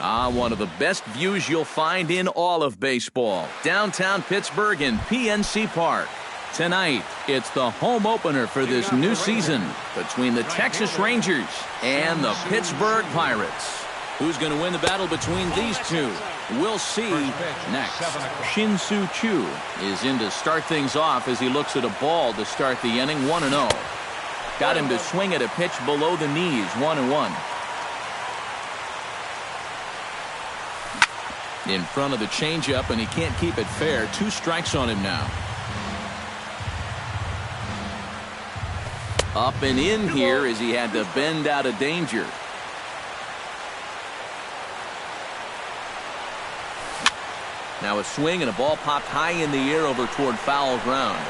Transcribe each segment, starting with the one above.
One of the best views you'll find in all of baseball. Downtown Pittsburgh in PNC Park. Tonight, it's the home opener for this new season between the Texas Rangers and the Pittsburgh Pirates. Who's going to win the battle between these two? We'll see next. Shin-Soo Choo is in to start things off as he looks at a ball to start the inning. 1-0. Got him to swing at a pitch below the knees. 1-1. In front of the changeup, and he can't keep it fair. 2 strikes on him now. Up and in here as he had to bend out of danger. Now a swing and a ball popped high in the air over toward foul ground.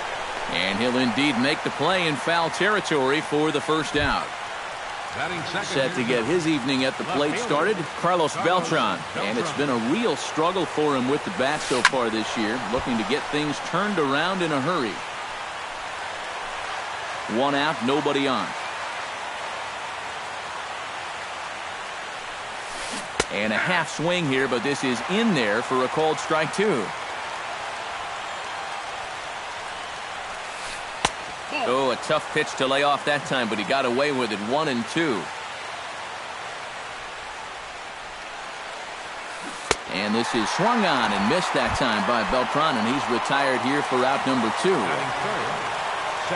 And he'll indeed make the play in foul territory for the first out. Set to get his evening at the plate started, Carlos Beltran. And it's been a real struggle for him with the bat so far this year, looking to get things turned around in a hurry. 1 out, nobody on. And a half swing here, but this is in there for a called strike 2. Oh, a tough pitch to lay off that time, but he got away with it. 1-2. And this is swung on and missed that time by Beltran, and he's retired here for out number 2.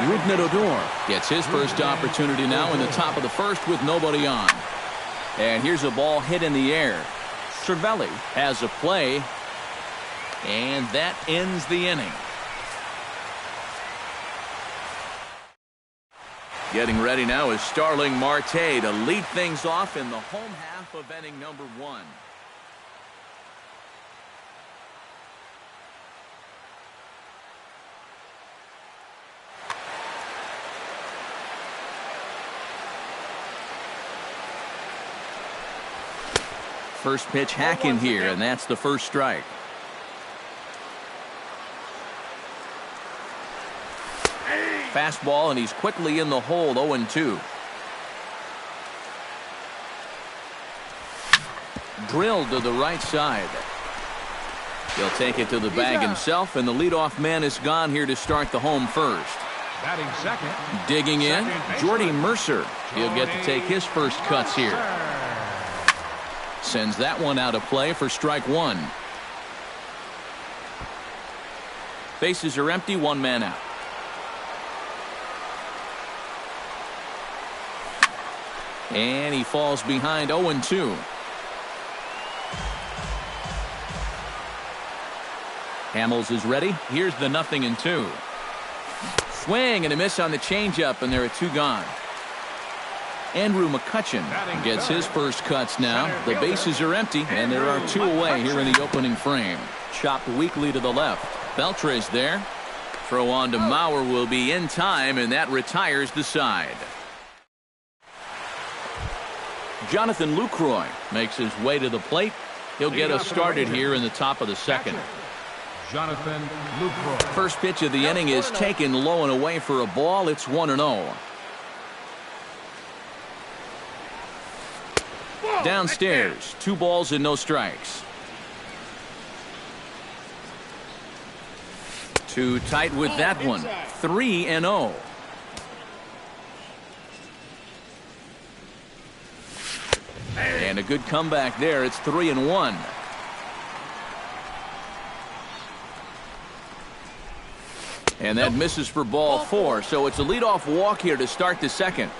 Rougned Odor gets his first opportunity now in the top of the first with nobody on. And here's a ball hit in the air. Cervelli has a play, and that ends the inning. Getting ready now is Starling Marte to lead things off in the home half of inning number 1. First pitch hack in here, and that's the first strike. Fastball, and he's quickly in the hole. 0-2. Drilled to the right side. He'll take it to the bag himself, and the leadoff man is gone here to start the home first. Batting second. Digging in, Jordy Mercer. He'll get to take his first cuts here. Sends that one out of play for strike 1. Bases are empty, 1 man out. And he falls behind. 0-2. Hamels is ready. Here's the 0-2. Swing and a miss on the changeup, and there are 2 gone. Andrew McCutchen gets his first cuts now. The bases are empty, and there are 2 away here in the opening frame. Chopped weakly to the left. Beltre's there. Throw on to Mauer will be in time, and that retires the side. Jonathan Lucroy makes his way to the plate. He'll get us started here in the top of the second. Jonathan Lucroy. First pitch of the inning is taken low and away for a ball. It's 1-0. Downstairs, 2 balls and no strikes. Too tight with that one. 3-0. And a good comeback there. It's 3-1. And that misses for ball 4. So it's a leadoff walk here to start the second.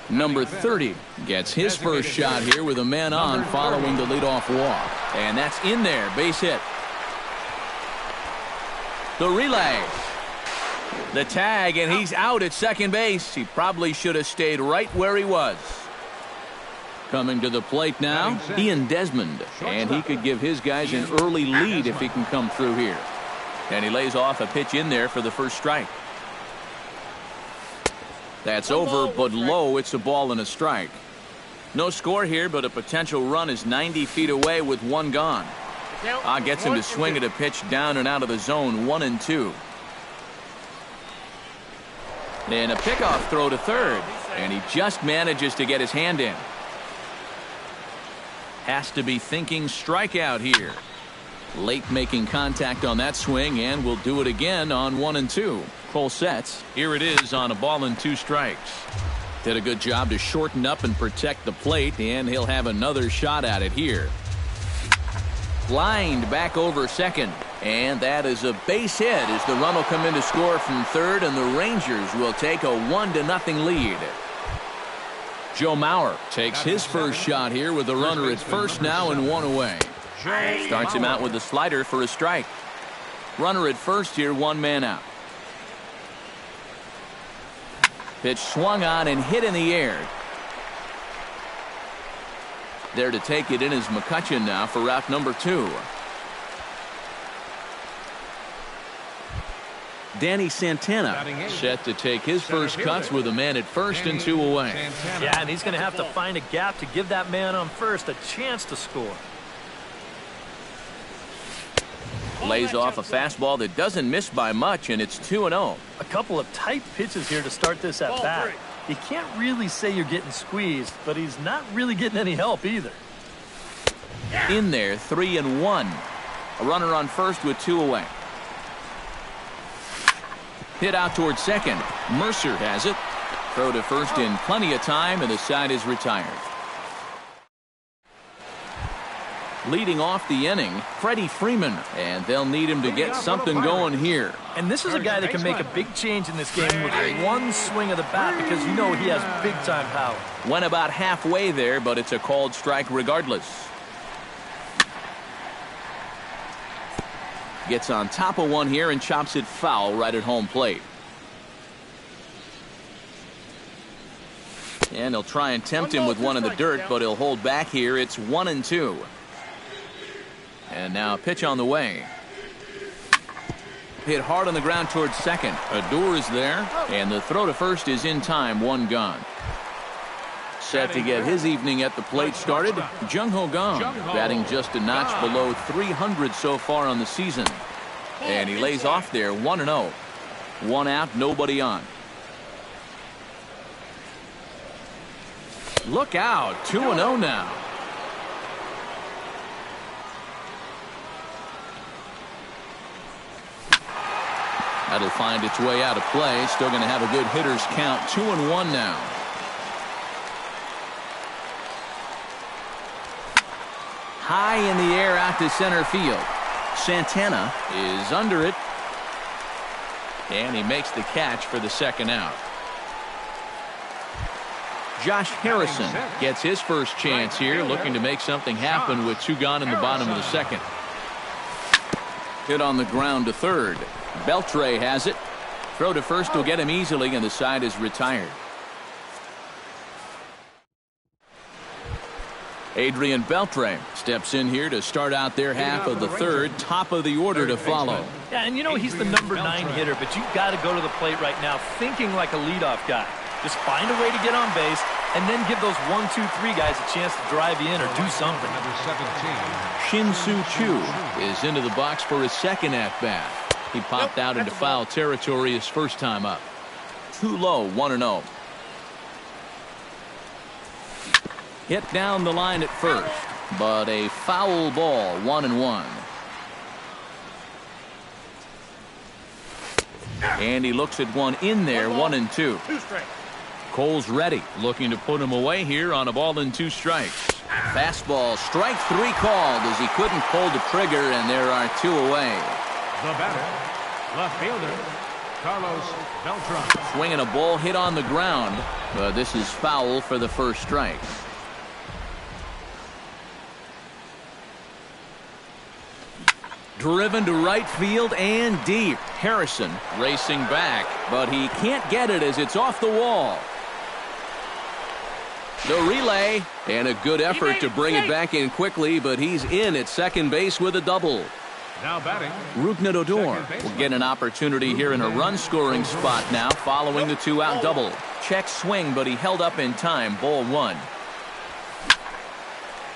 Number 30 gets his first shot here with a man on following the leadoff walk. And that's in there. Base hit. The relay. The tag, and he's out at second base. He probably should have stayed right where he was. Coming to the plate now, Ian Desmond. And he could give his guys an early lead if he can come through here. And he lays off a pitch in there for the first strike. That's over, but low. It's a ball and a strike. No score here, but a potential run is 90 feet away with 1 gone. Gets him to swing at a pitch down and out of the zone. 1-2. And a pickoff throw to third. And he just manages to get his hand in. Has to be thinking strikeout here. Late making contact on that swing, and will do it again on 1 and 2. Cole sets. Here it is on a ball and 2 strikes. Did a good job to shorten up and protect the plate, and he'll have another shot at it here. Lined back over second, and that is a base hit as the run will come in to score from third, and the Rangers will take a 1-0 lead. Joe Mauer takes his first shot here with the runner at first now and 1 away. Starts him out with a slider for a strike. Runner at first here, 1 man out. Pitch swung on and hit in the air. There to take it in is McCutchen now for route number 2. Danny Santana set to take his first cuts with a man at first and 2 away. Yeah, and he's going to have to find a gap to give that man on first a chance to score. Lays off a fastball that doesn't miss by much, and it's 2-0. A couple of tight pitches here to start this at bat. You can't really say you're getting squeezed, but he's not really getting any help either. In there, 3-1. A runner on first with 2 away. Hit out towards second. Mercer has it. Throw to first in plenty of time, and the side is retired. Leading off the inning, Freddie Freeman, and they'll need him to get something going here. And this is a guy that can make a big change in this game with one swing of the bat, because you know he has big-time power. Went about halfway there, but it's a called strike regardless. Gets on top of one here and chops it foul right at home plate. And he'll try and tempt him with one in the dirt, but he'll hold back here. It's 1 and 2. And now a pitch on the way. Hit hard on the ground towards second. Adore is there, and the throw to first is in time. 1 gone. Set to get his evening at the plate started, Jung Ho Kang, batting just a notch below 300 so far on the season. And he lays off there, 1-0. 1 out, nobody on. Look out, 2-0 now. That'll find its way out of play. Still going to have a good hitter's count. 2-1 now. High in the air out to center field. Santana is under it. And he makes the catch for the second out. Josh Harrison gets his first chance here, looking to make something happen with 2 gone in the bottom of the second. Hit on the ground to third. Beltre has it. Throw to first will get him easily, and the side is retired. Adrian Beltre steps in here to start out their half of the third. Top of the order to follow. Yeah, and you know he's the number 9 hitter, but you've got to go to the plate right now thinking like a leadoff guy. Just find a way to get on base, and then give those 1, 2, 3 guys a chance to drive you in or do something. Shin-Soo Choo is into the box for his second at-bat. He popped out into foul territory his first time up. Too low, 1-0. Hit down the line at first, but a foul ball, 1-1. And he looks at one in there, 1-2. Cole's ready, looking to put him away here on a ball and 2 strikes. Fastball, strike 3 called as he couldn't pull the trigger, and there are 2 away. The batter, left fielder, Carlos Beltran. Swinging a ball hit on the ground, but this is foul for the first strike. Driven to right field and deep. Harrison racing back, but he can't get it as it's off the wall. The relay, and a good effort to bring it back in quickly, but he's in at second base with a double. Now batting, Rougned Odor will get an opportunity here in a run-scoring spot now following the 2-out double. Check swing, but he held up in time. Ball 1.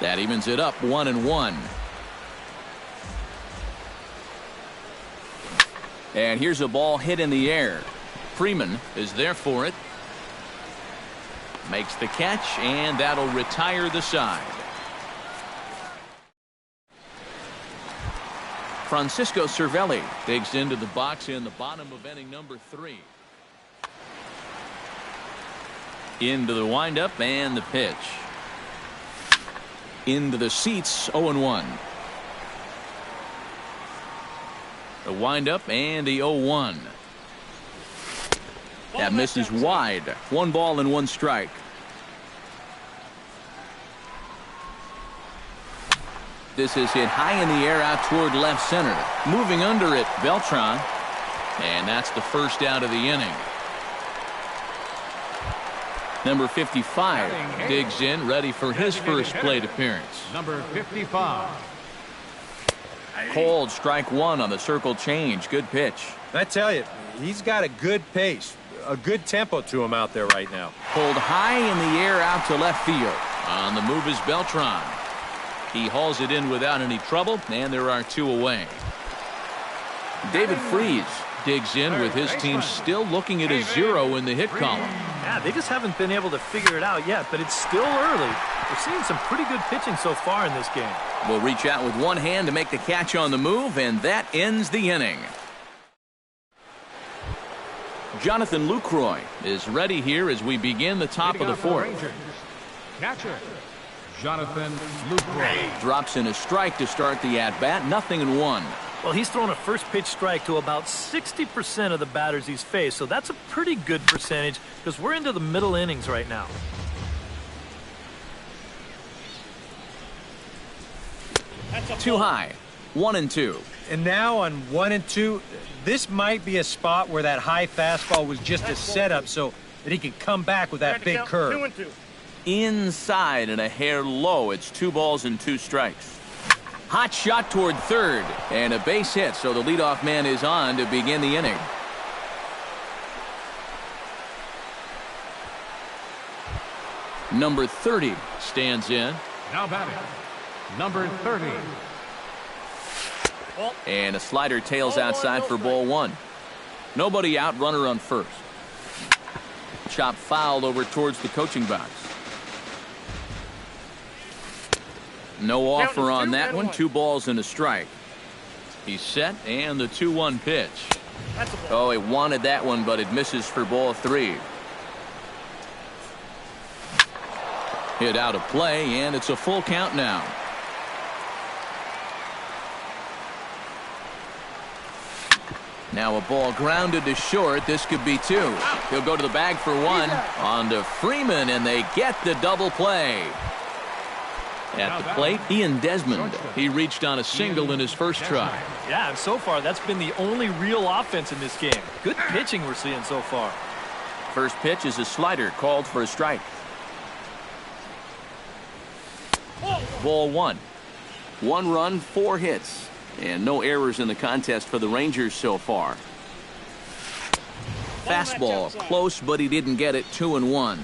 That evens it up, 1-1. And here's a ball hit in the air. Freeman is there for it. Makes the catch, and that'll retire the side. Francisco Cervelli digs into the box in the bottom of inning number 3. Into the windup and the pitch. Into the seats, 0-1. The windup and the 0-1. That misses wide. 1 ball and 1 strike. This is hit high in the air out toward left center. Moving under it, Beltran. And that's the first out of the inning. Number 55 digs in, ready for his first plate appearance. Number 55. Cold, strike 1 on the circle change. Good pitch. I tell you, he's got a good pace, a good tempo to him out there right now. Pulled high in the air out to left field. On the move is Beltran. He hauls it in without any trouble, and there are 2 away. David Freese digs in with his team still looking at a 0 in the hit column. Yeah, they just haven't been able to figure it out yet, but it's still early. We're seeing some pretty good pitching so far in this game. Will reach out with one hand to make the catch on the move, and that ends the inning. Jonathan Lucroy is ready here as we begin the top of the 4th. Catcher, Jonathan Lucroy. Drops in a strike to start the at-bat, 0-1. Well, he's thrown a first pitch strike to about 60% of the batters he's faced, so that's a pretty good percentage because we're into the middle innings right now. Too high, 1-2. And now on 1-2, this might be a spot where that high fastball was just a setup so that he could come back with that big curve. Inside and a hair low. It's 2 balls and 2 strikes. Hot shot toward third and a base hit, so the leadoff man is on to begin the inning. Number 30 stands in. Now batting, number 30. And a slider tails outside for ball 1. Nobody out, runner on first. Chop fouled over towards the coaching box. No offer on that one. 2 balls and a strike. He's set, and the 2-1 pitch. Oh, he wanted that one, but it misses for ball 3. Hit out of play, and it's a full count now. Now a ball grounded to short. This could be 2. He'll go to the bag for 1. On to Freeman, and they get the double play. At the plate, Ian Desmond. He reached on a single in his first try. Yeah, and so far that's been the only real offense in this game. Good pitching we're seeing so far. First pitch is a slider called for a strike. Ball 1. 1 run, 4 hits. And no errors in the contest for the Rangers so far. Fastball close, but he didn't get it. 2-1.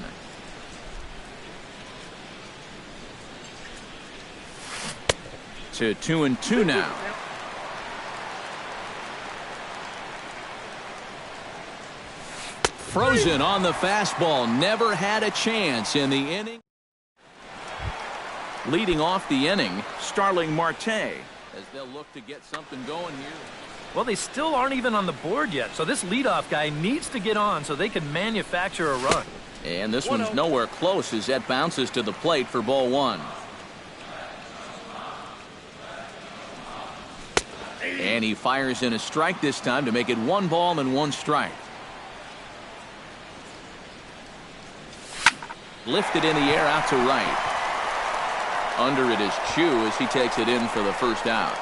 To 2-2 now. Frozen on the fastball. Never had a chance in the inning. Leading off the inning, Starling Marte, as they'll look to get something going here. Well, they still aren't even on the board yet, so this leadoff guy needs to get on so they can manufacture a run. And this one's nowhere close as that bounces to the plate for ball 1. And he fires in a strike this time to make it 1 ball and 1 strike. Lifted in the air out to right. Under it is Chu as he takes it in for the first out.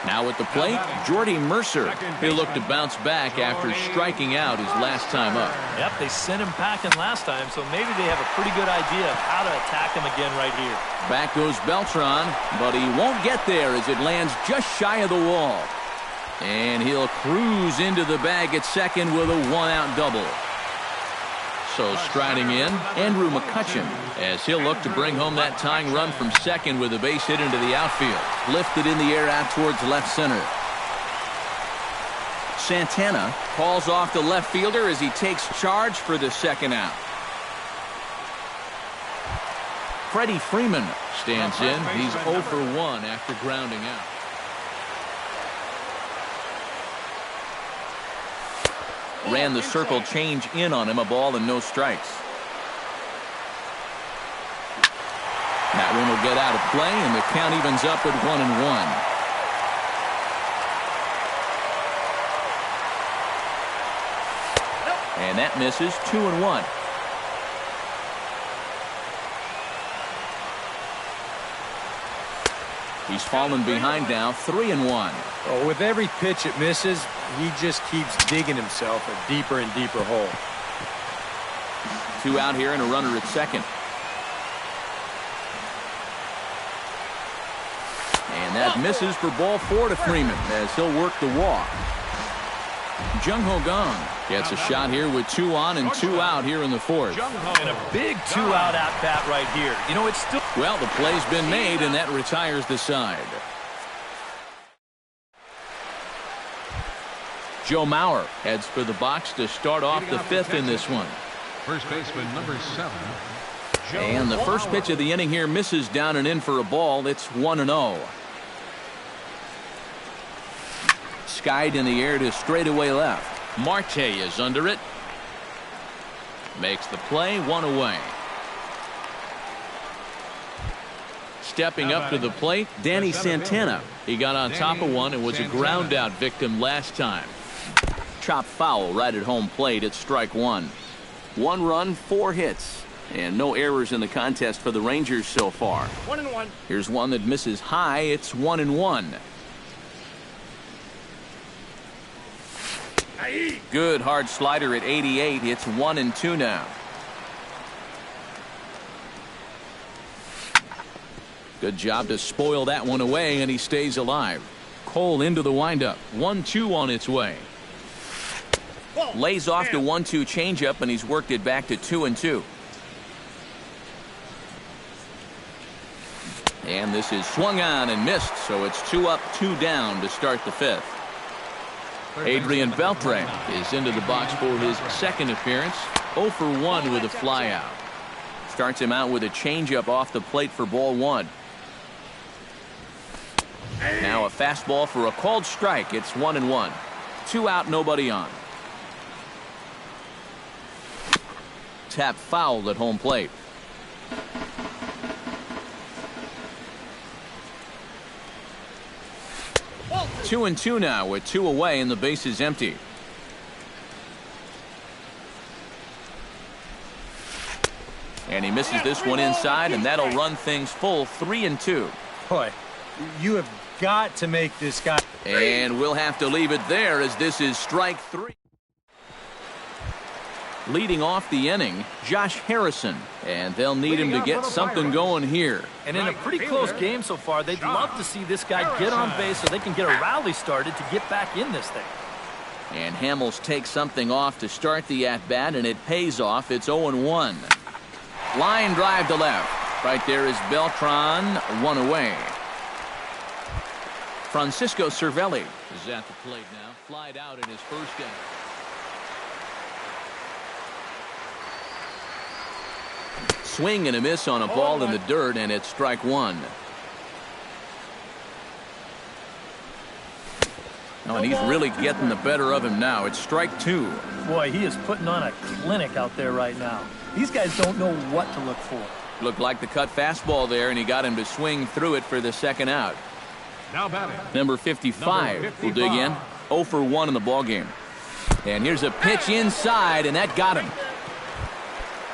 Now at the plate, Jordy Mercer. He'll look to bounce back after striking out his last time up. Yep, they sent him packing last time, so maybe they have a pretty good idea of how to attack him again right here. Back goes Beltran, but he won't get there as it lands just shy of the wall. And he'll cruise into the bag at second with a 1-out double. So striding in, Andrew McCutcheon, as he'll look to bring home that tying run from second with a base hit into the outfield. Lifted in the air out towards left center. Santana calls off the left fielder as he takes charge for the second out. Freddie Freeman stands in. He's 0 for 1 after grounding out. Ran the circle change in on him, a ball and no strikes. That one will get out of play, and the count evens up at 1-1. And that misses. 2-1. He's fallen behind now. 3-1. Oh, with every pitch it misses, he just keeps digging himself a deeper and deeper hole. 2 out here and a runner at second. And that misses for ball 4 to Freeman as he'll work the walk. Jung Ho Gong gets a shot here with 2 on and 2 out here in the 4th. And a big 2-out at bat right here. You know, it's still. Well, the play's been made, and that retires the side. Joe Mauer heads for the box to start off the 5th in this one. First baseman number 7. And the first pitch of the inning here misses down and in for a ball. It's 1-0. Skied in the air to straightaway left. Marte is under it. Makes the play, 1 away. Stepping up to the plate, Danny Santana. He got on top of one and was a ground out victim last time. Chopped foul right at home plate at strike 1. 1 run, 4 hits. And no errors in the contest for the Rangers so far. 1-1. Here's one that misses high. It's 1-1. Good hard slider at 88. It's 1-2 now. Good job to spoil that one away, and he stays alive. Cole into the windup. 1-2 on its way. Lays off the 1-2 changeup, and he's worked it back to 2-2. And this is swung on and missed, so it's 2 up, 2 down to start the 5th. Adrian Beltre is into the box for his second appearance. 0 for 1 with a flyout. Starts him out with a changeup off the plate for ball 1. Now a fastball for a called strike. It's 1-1. 2 out, nobody on. Tap fouled at home plate. Two and 2 now with 2 away and the base is empty. And he misses this one inside, and that'll run things full. 3-2. Boy, you have got to make this guy. And we'll have to leave it there as this is strike 3. Leading off the inning, Josh Harrison, and they'll need him to get something going here. And in a pretty close game so far, they'd love to see this guy get on base so they can get a rally started to get back in this thing. And Hamels takes something off to start the at-bat, and it pays off. It's 0-1. Line drive to left. Right there is Beltran, 1 away. Francisco Cervelli is at the plate now. Flied out in his first inning. Swing and a miss on a ball in the dirt, and it's strike 1. Oh, and he's really getting the better of him now. It's strike 2. Boy, he is putting on a clinic out there right now. These guys don't know what to look for. Looked like the cut fastball there, and he got him to swing through it for the second out. Now batting. Number 55 will dig in. 0 for 1 in the ballgame. And here's a pitch inside, and that got him.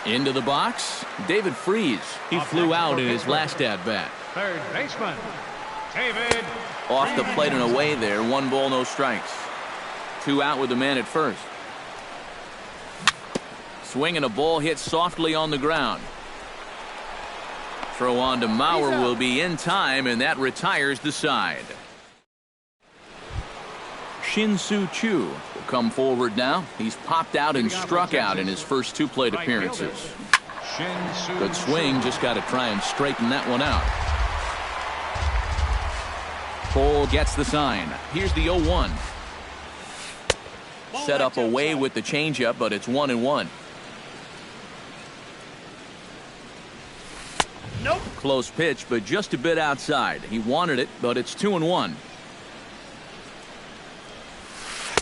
Into the box, David Freese. He flew out in his last at-bat. Third baseman, David. Off the plate and away there. 1 ball, no strikes. 2 out with the man at first. Swing and a ball hit softly on the ground. Throw on to Mauer will be in time, and that retires the side. Shin-Soo Choo will come forward now. He's popped out and struck out in his first 2 plate appearances. Good swing, just got to try and straighten that one out. Cole gets the sign. Here's the 0-1. Set up away with the changeup, but it's 1-1. Nope. Close pitch, but just a bit outside. He wanted it, but it's 2-1.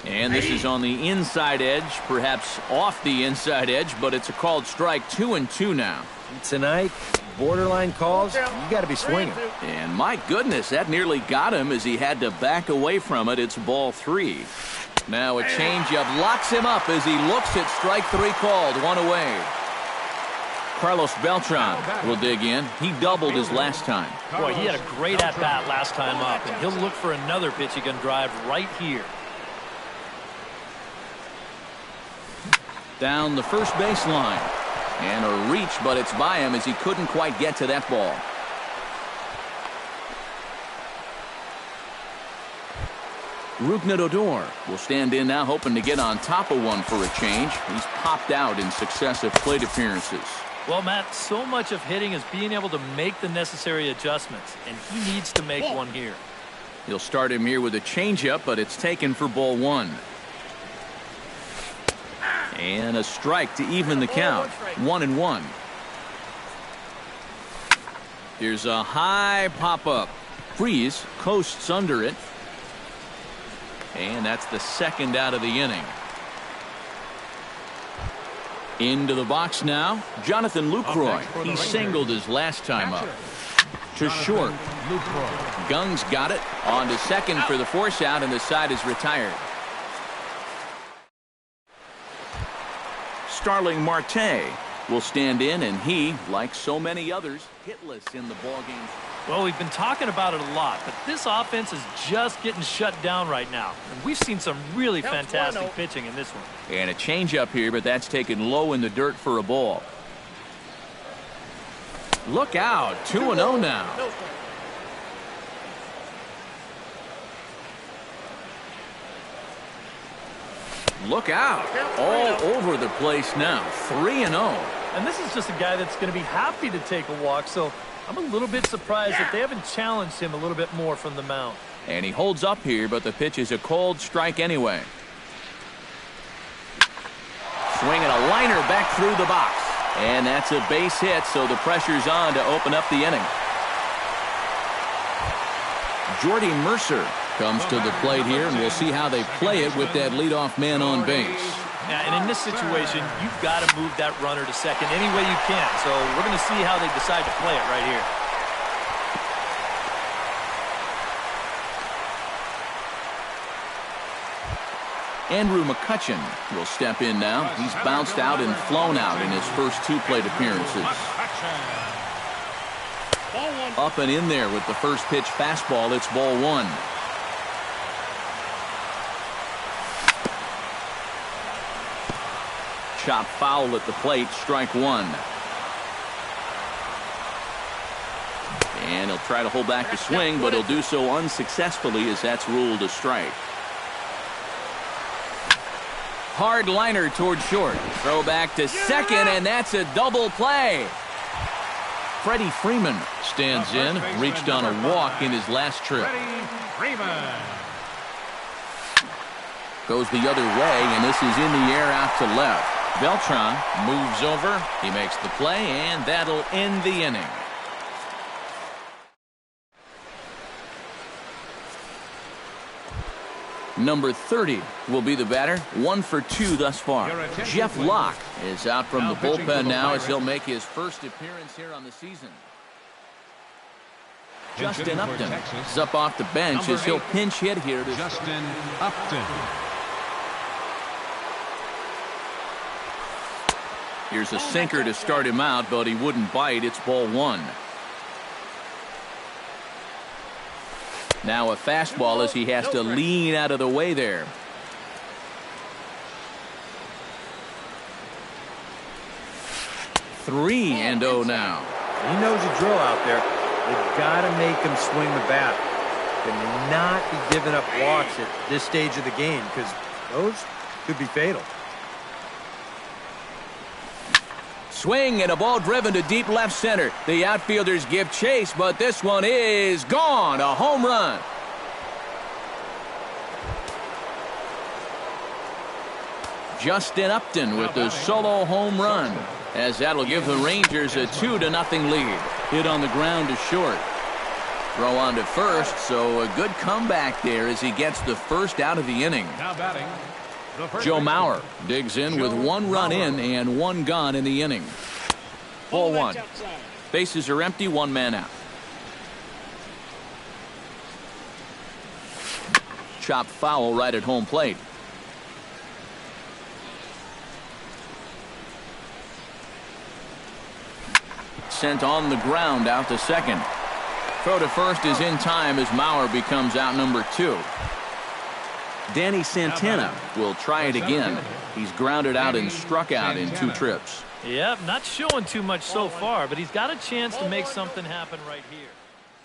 And this is on the inside edge, perhaps off the inside edge, but it's a called strike. 2-2 now. Tonight, borderline calls, you got to be swinging. And my goodness, that nearly got him as he had to back away from it. It's ball 3. Now a changeup locks him up as he looks at strike 3 called. 1 away. Carlos Beltran will dig in. He doubled his last time. Boy, he had a great at-bat last time up, and he'll look for another pitch he can drive right here. Down the first baseline. And a reach, but it's by him as he couldn't quite get to that ball. Rougned Odor will stand in now, hoping to get on top of one for a change. He's popped out in successive plate appearances. Well, Matt, so much of hitting is being able to make the necessary adjustments, and he needs to make one here. He'll start him here with a changeup, but it's taken for ball 1. And a strike to even the count. 1-1. Here's a high pop-up. Freeze coasts under it. And that's the second out of the inning. Into the box now, Jonathan Lucroy. He singled his last time up. To short. Gung's got it. On to second for the force out, and the side is retired. Starling Marte will stand in, and he, like so many others, hitless in the ballgame. Well, we've been talking about it a lot, but this offense is just getting shut down right now. And we've seen some really fantastic pitching in this one. And a changeup here, but that's taken low in the dirt for a ball. Look out, 2-0 now. Look out, all over the place now, 3-0. And this is just a guy that's going to be happy to take a walk, so I'm a little bit surprised that they haven't challenged him a little bit more from the mound. And he holds up here, but the pitch is a cold strike anyway. Swinging a liner back through the box. And that's a base hit, so the pressure's on to open up the inning. Jordy Mercer comes to the plate here, and we'll see how they play it with that leadoff man on base. Yeah, and in this situation, you've got to move that runner to second any way you can. So we're going to see how they decide to play it right here. Andrew McCutchen will step in now. He's bounced out and flown out in his first 2 plate appearances. Up and in there with the first pitch fastball. It's ball 1. Chop foul at the plate, strike 1. And he'll try to hold back the swing, but he'll do so unsuccessfully as that's ruled a strike. Hard liner toward short. Throw back to second, and that's a double play. Freddie Freeman stands in, reached on a walk in his last trip. Goes the other way, and this is in the air out to left. Beltran moves over. He makes the play, and that'll end the inning. Number 30 will be the batter. 1 for 2 thus far. Jeff Locke is out from the bullpen now as he'll make his first appearance here on the season. Justin Upton is up off the bench as he'll pinch hit here. Justin Upton. Here's a sinker to start him out, but he wouldn't bite. It's ball 1. Now a fastball as he has to lean out of the way there. Three and 0 now. He knows the drill out there. They've got to make him swing the bat. Cannot be giving up walks at this stage of the game because those could be fatal. Swing and a ball driven to deep left center. The outfielders give chase, but this one is gone. A home run. Justin Upton with the solo home run, as that'll give the Rangers a 2-0 lead. Hit on the ground to short. Throw on to first, so a good comeback there as he gets the first out of the inning. Now batting, the first Joe baseman, Mauer digs in with one run in and one gone in the inning. Ball one. Bases are empty, one man out. Chopped foul right at home plate. Sent on the ground out to second. Throw to first is in time as Mauer becomes out number 2. Danny Santana will try it again. He's grounded out and struck out in 2 trips. Yep, not showing too much so far, but he's got a chance to make something happen right here.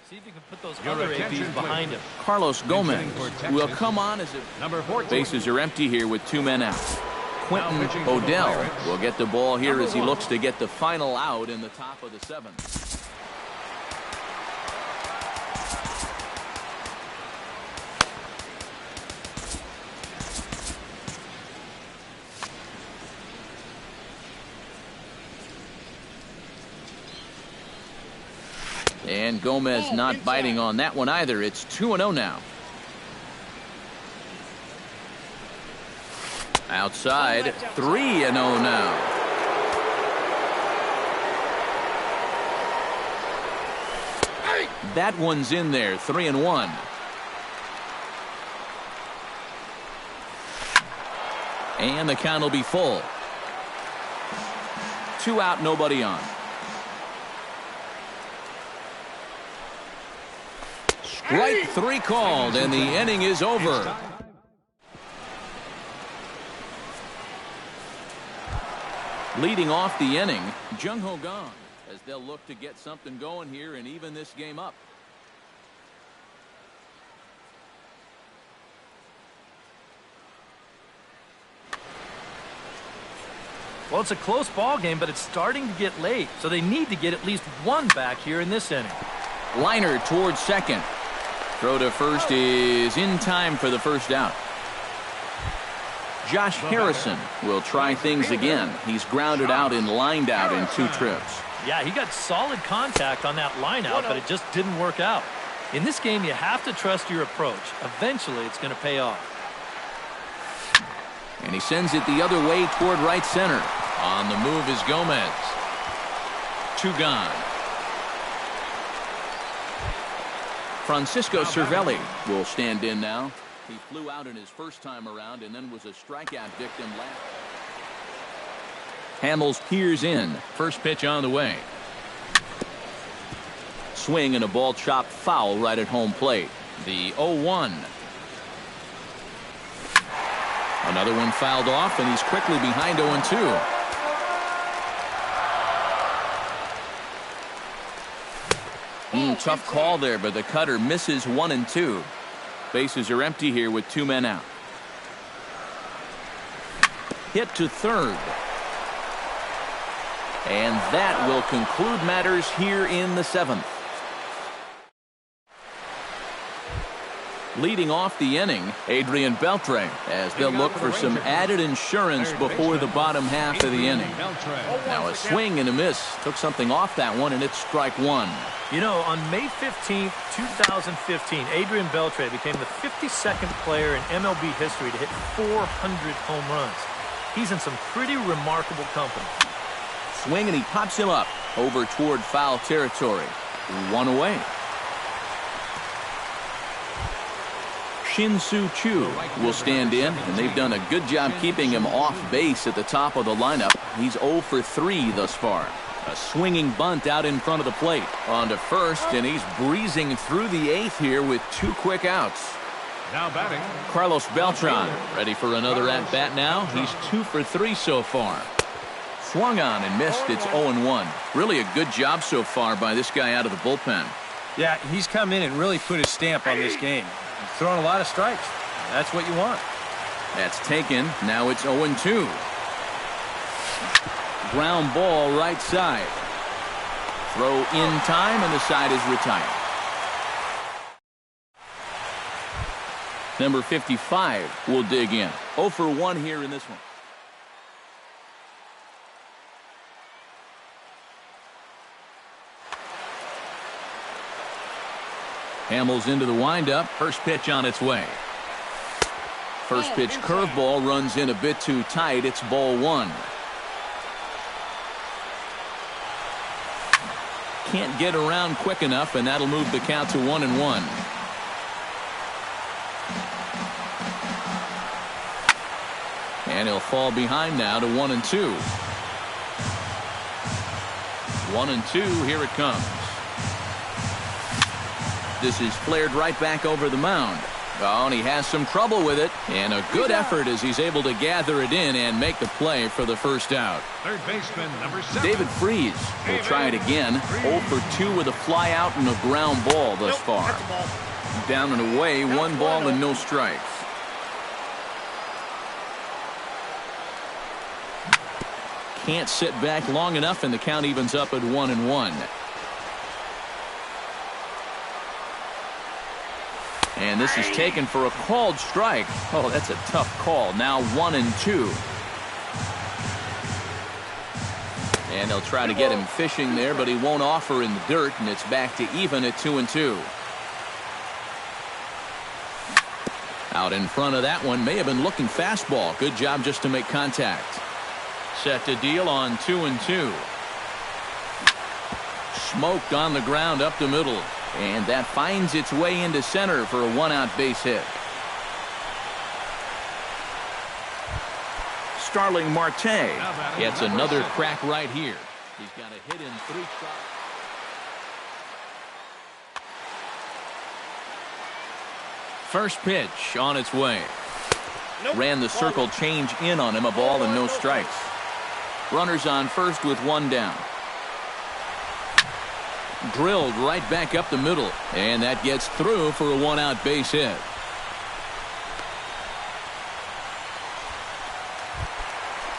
See if he can put those other ABs behind him. Carlos Gomez will come on as number 14. bases are empty here with 2 men out. Quentin Odell will get the ball here as he looks to get the final out in the top of the 7th. And Gomez not biting on that one either. It's 2-0 now. Outside, 3-0 now. That one's in there, 3-1. And the count will be full. 2 out, nobody on. Strike 3 called, and the inning is over. Leading off the inning, Jung Ho Kang, as they'll look to get something going here and even this game up. Well, it's a close ball game, but it's starting to get late, so they need to get at least one back here in this inning. Liner towards second. Throw to first is in time for the first out. Josh Harrison will try things again. He's grounded out and lined out in 2 trips. Yeah, he got solid contact on that line out, but it just didn't work out. In this game, you have to trust your approach. Eventually, it's going to pay off. And he sends it the other way toward right center. On the move is Gomez. 2 gone. Francisco Cervelli will stand in now. He flew out in his first time around and then was a strikeout victim last. Hamels peers in. First pitch on the way. Swing and a ball chopped foul right at home plate. The 0-1. Another one fouled off, and he's quickly behind 0-2. Tough call there, but the cutter misses 1-2. Bases are empty here with 2 men out. Hit to third. And that will conclude matters here in the 7th. Leading off the inning, Adrian Beltre, as they'll look for some added insurance before the bottom half of the inning. Now a swing and a miss. Took something off that one, and it's strike 1. You know, on May 15th, 2015, Adrian Beltre became the 52nd player in MLB history to hit 400 home runs. He's in some pretty remarkable company. Swing, and he pops him up over toward foul territory. 1 away. Shin-Soo Choo will stand in, and they've done a good job keeping him off base at the top of the lineup. He's 0 for 3 thus far. A swinging bunt out in front of the plate. On to first, and he's breezing through the 8th here with 2 quick outs. Now batting, Carlos Beltran ready for another at-bat now. He's 2 for 3 so far. Swung on and missed. It's 0-1. Really a good job so far by this guy out of the bullpen. Yeah, he's come in and really put his stamp on this game. He's thrown a lot of strikes. That's what you want. That's taken. Now it's 0-2. Ground ball right side. Throw in time, and the side is retired. Number 55 will dig in. 0 for 1 here in this one. Hamels into the windup. First pitch on its way. First pitch curveball runs in a bit too tight. It's ball one. Can't get around quick enough, and that'll move the count to 1-1. And he'll fall behind now to 1-2. 1-2, here it comes. This is flared right back over the mound. Oh, and he has some trouble with it. And a good effort as he's able to gather it in and make the play for the first out. Third baseman, number 7. David Freese will try it again. 0 for 2 with a fly out and a ground ball thus far. Down and away, 1 ball and no strikes. Can't sit back long enough, and the count evens up at 1-1. And this is taken for a called strike. Oh, that's a tough call. Now 1-2. And they'll try to get him fishing there, but he won't offer in the dirt, and it's back to even at 2-2. Out in front of that one, may have been looking fastball. Good job just to make contact. Set to deal on 2-2. Smoked on the ground up the middle. And that finds its way into center for a 1-out base hit. Starling Marte gets another crack right here. He's got a hit in 3 shots. First pitch on its way. Ran the circle change in on him. A ball and no strikes. Runners on first with 1 down. Drilled right back up the middle, and that gets through for a 1-out base hit.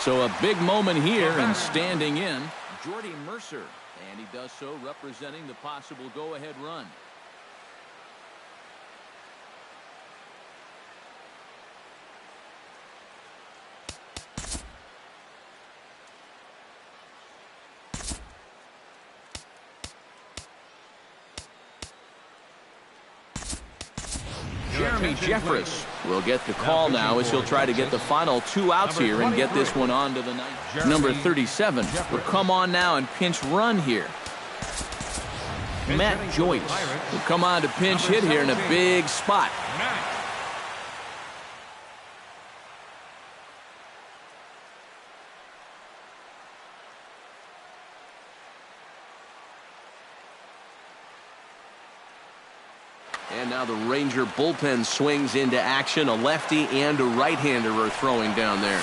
So a big moment here, and standing in, Jordy Mercer, and he does so representing the possible go-ahead run. Jeremy Jeffress will get the call now as he'll try to get the final 2 outs here and get this one on to the ninth. Number 37 will come on now and pinch run here. Matt Joyce will come on to pinch hit here in a big spot. And now the Ranger bullpen swings into action. A lefty and a right-hander are throwing down there.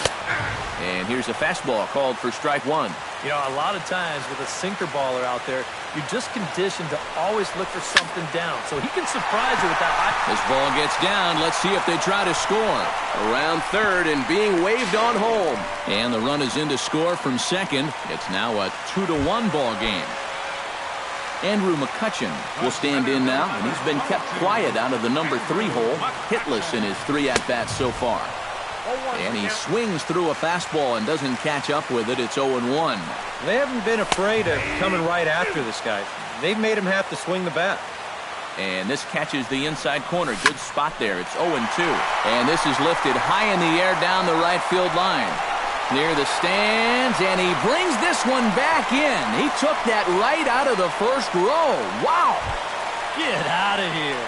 And here's a fastball called for strike 1. You know, a lot of times with a sinker baller out there, you're just conditioned to always look for something down. So he can surprise you with that high. This ball gets down. Let's see if they try to score. Around third and being waved on home. And the run is in to score from second. It's now a 2-1 ball game. Andrew McCutchen will stand in now, and he's been kept quiet out of the number 3 hole, hitless in his 3 at-bats so far. And he swings through a fastball and doesn't catch up with it. It's 0-1. They haven't been afraid of coming right after this guy. They've made him have to swing the bat. And this catches the inside corner. Good spot there. It's 0-2. And this is lifted high in the air down the right field line. Near the stands, and he brings this one back in. He took that right out of the first row. Wow! Get out of here.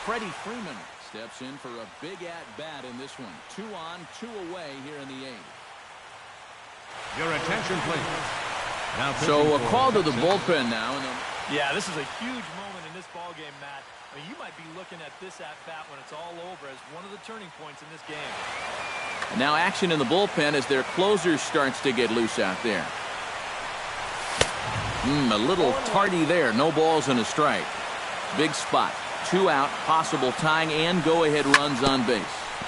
Freddie Freeman steps in for a big at-bat in this one. 2 on, 2 away here in the 8th. Your attention, please. Now so a call to the bullpen now. Yeah, this is a huge moment in this ball game, Matt. I mean, you might be looking at this at-bat when it's all over as one of the turning points in this game. And now action in the bullpen as their closer starts to get loose out there. A little tardy there. No balls and a strike. Big spot. 2 out, possible tying and go-ahead runs on base.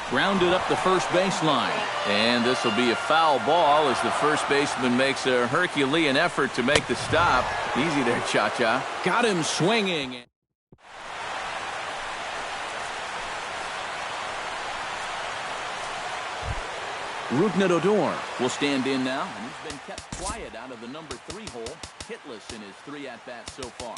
Grounded up the first baseline. And this will be a foul ball as the first baseman makes a Herculean effort to make the stop. Easy there, Cha-Cha. Got him swinging. Rougned Odor will stand in now, and he's been kept quiet out of the number 3 hole, hitless in his 3 at-bats so far.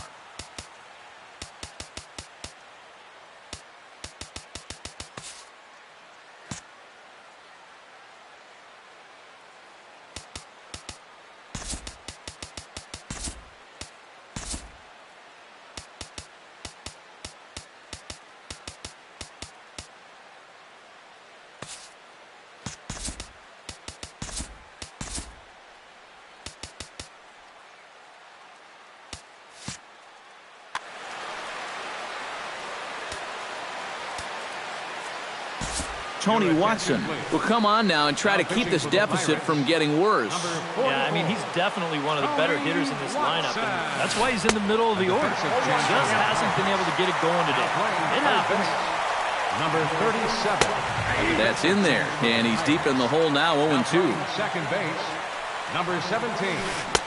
Tony Watson will come on now and try to keep this deficit from getting worse. Yeah, I mean, he's definitely one of the better hitters in this lineup, and that's why he's in the middle of the order. Just hasn't been able to get it going today. It happens. Number 37. That's in there, and he's deep in the hole now, 0-2. Second base, number 17.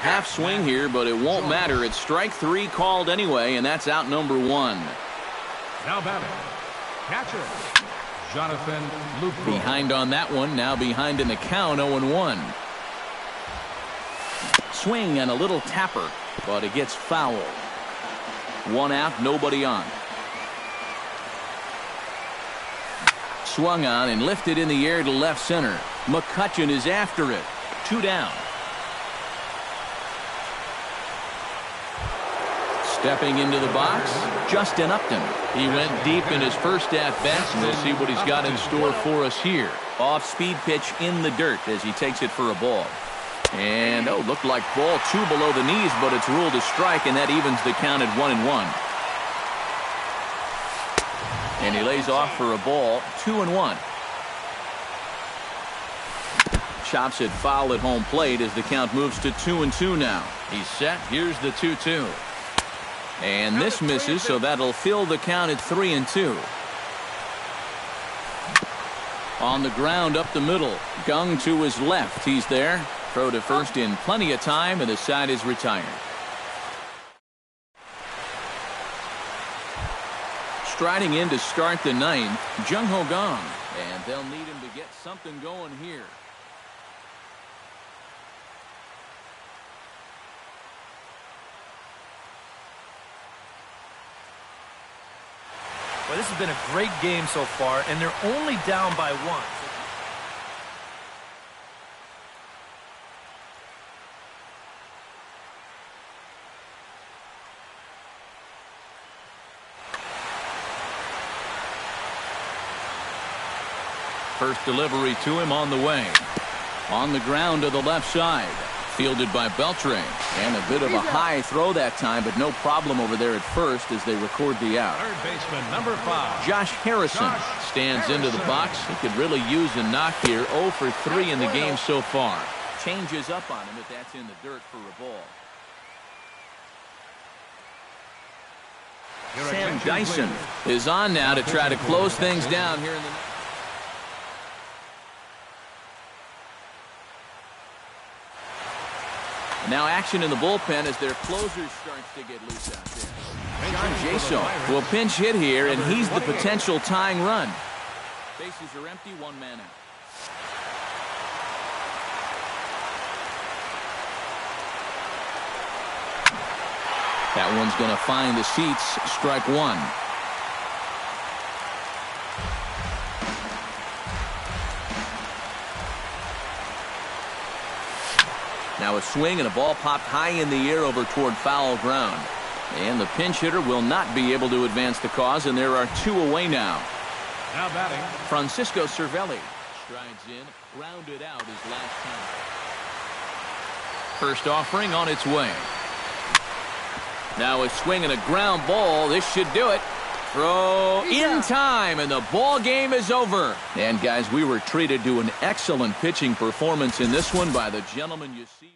Half swing here, but it won't matter. It's strike 3 called anyway, and that's out number 1. Now batting, catcher, Jonathan Luke. Behind on that one, now behind in the count, 0-1. Swing and a little tapper, but it gets foul. 1 out, nobody on. Swung on and lifted in the air to left center. McCutchen is after it. 2 down. Stepping into the box, Justin Upton. He went deep in his first at-bat, and we'll see what he's got in store for us here. Off-speed pitch in the dirt as he takes it for a ball. And, looked like ball 2 below the knees, but it's ruled a strike, and that evens the count at 1-1. And he lays off for a ball, 2-1. Chops it foul at home plate as the count moves to 2-2 now. He's set. Here's the 2-2. And this misses, so that'll fill the count at 3-2. On the ground up the middle. Gung to his left. He's there. Throw to first in plenty of time, and the side is retired. Striding in to start the 9th, Jung Ho Gong. And they'll need him to get something going here. Well, this has been a great game so far, and they're only down by 1. First delivery to him on the way. On the ground to the left side. Fielded by Beltre. And a bit of a high throw that time, but no problem over there at first as they record the out. Third baseman, number 5. Josh Harrison stands into the box. He could really use a knock here. 0 for 3 in the game so far. Changes up on him, but that's in the dirt for a ball. Sam Dyson is on now to try to close things down here in the... Now action in the bullpen as their closer starts to get loose out there. John Jaso will pinch hit here, and he's the potential tying run. Bases are empty, 1 man out. That one's going to find the seats. Strike 1. Now a swing and a ball popped high in the air over toward foul ground. And the pinch hitter will not be able to advance the cause, and there are 2 away now. Now batting, Francisco Cervelli strides in, grounded out his last time. First offering on its way. Now a swing and a ground ball. This should do it. Throw in time, and the ball game is over. And guys, we were treated to an excellent pitching performance in this one by the gentleman you see.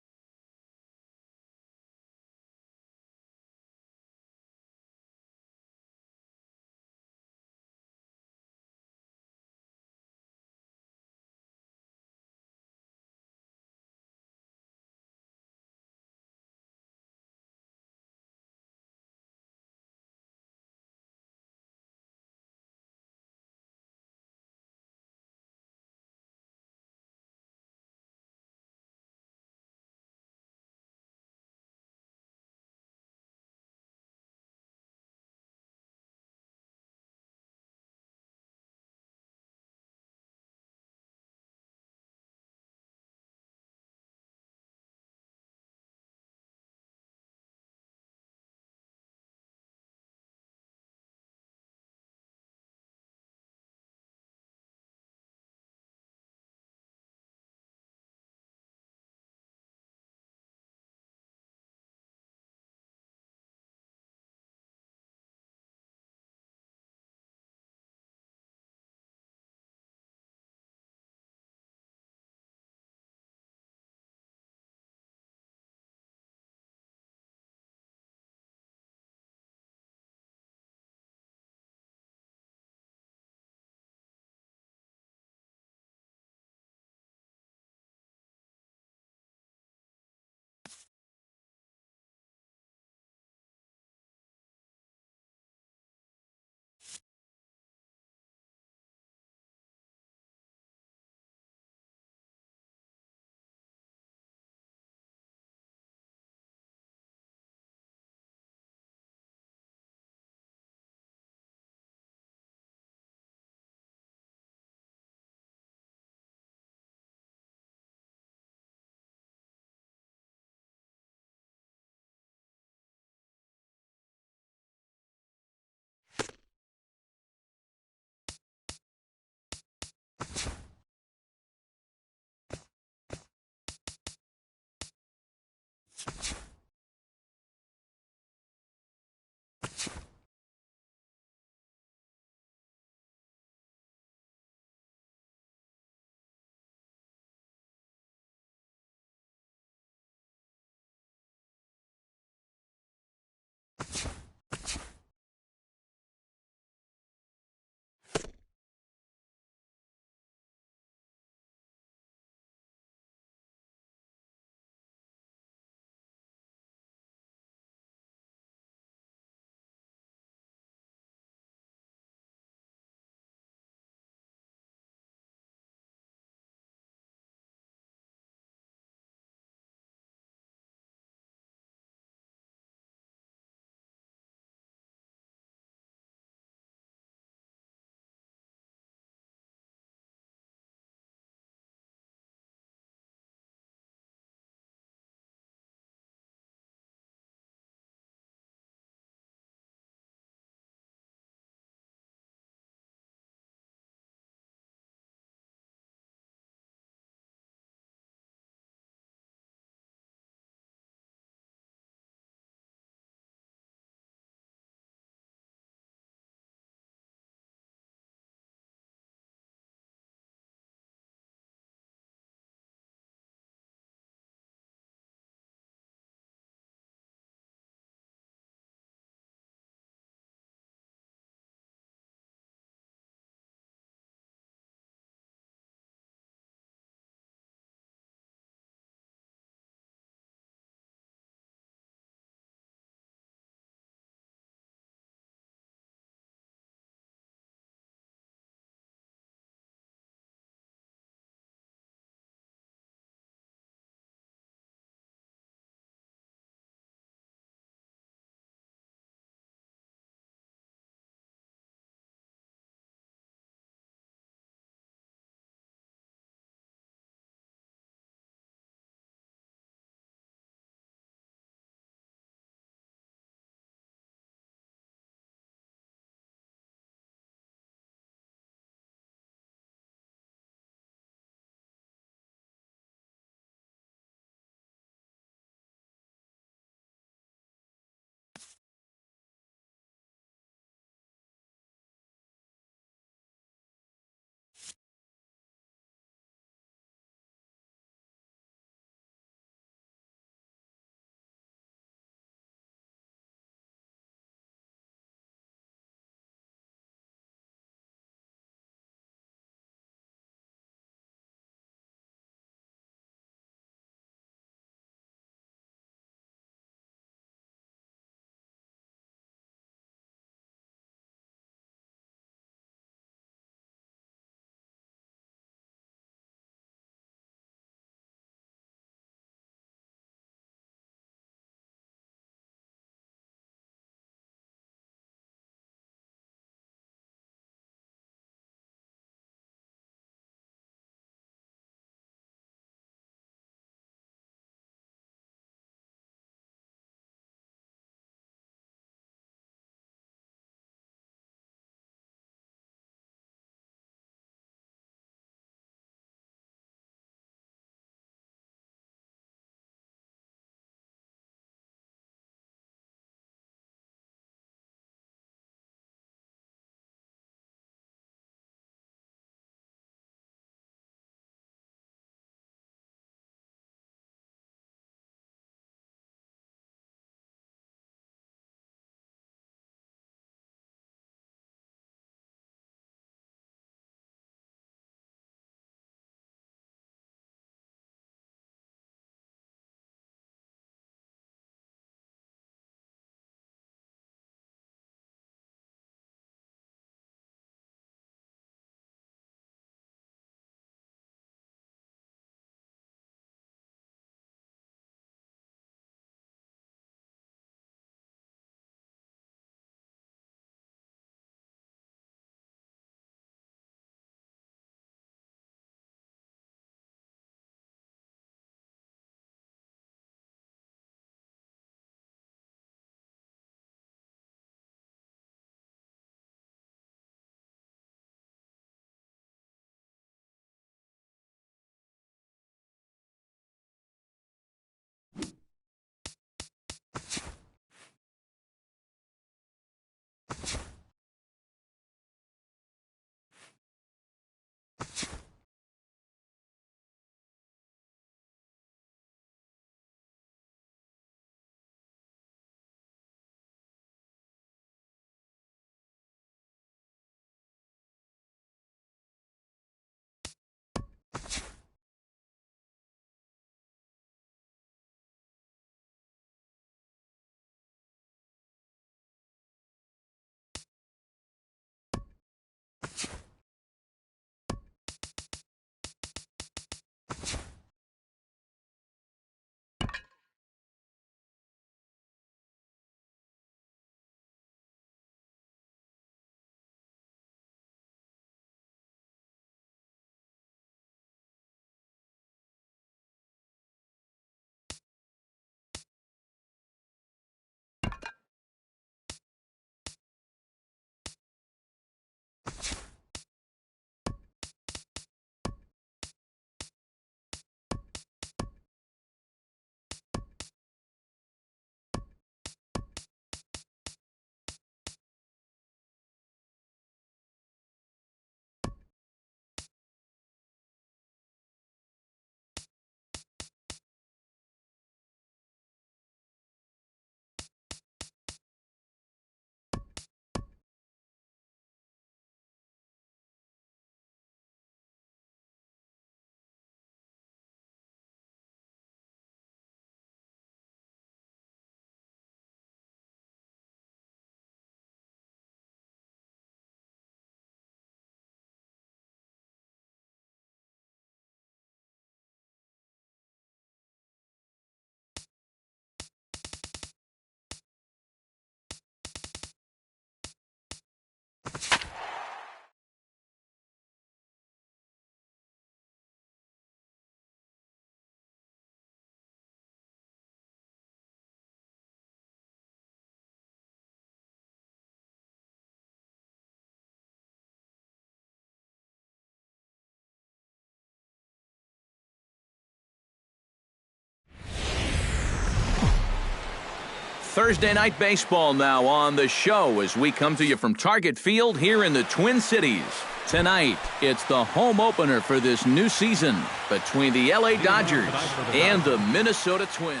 Thursday Night Baseball now on the show as we come to you from Target Field here in the Twin Cities. Tonight, it's the home opener for this new season between the LA Dodgers and the Minnesota Twins.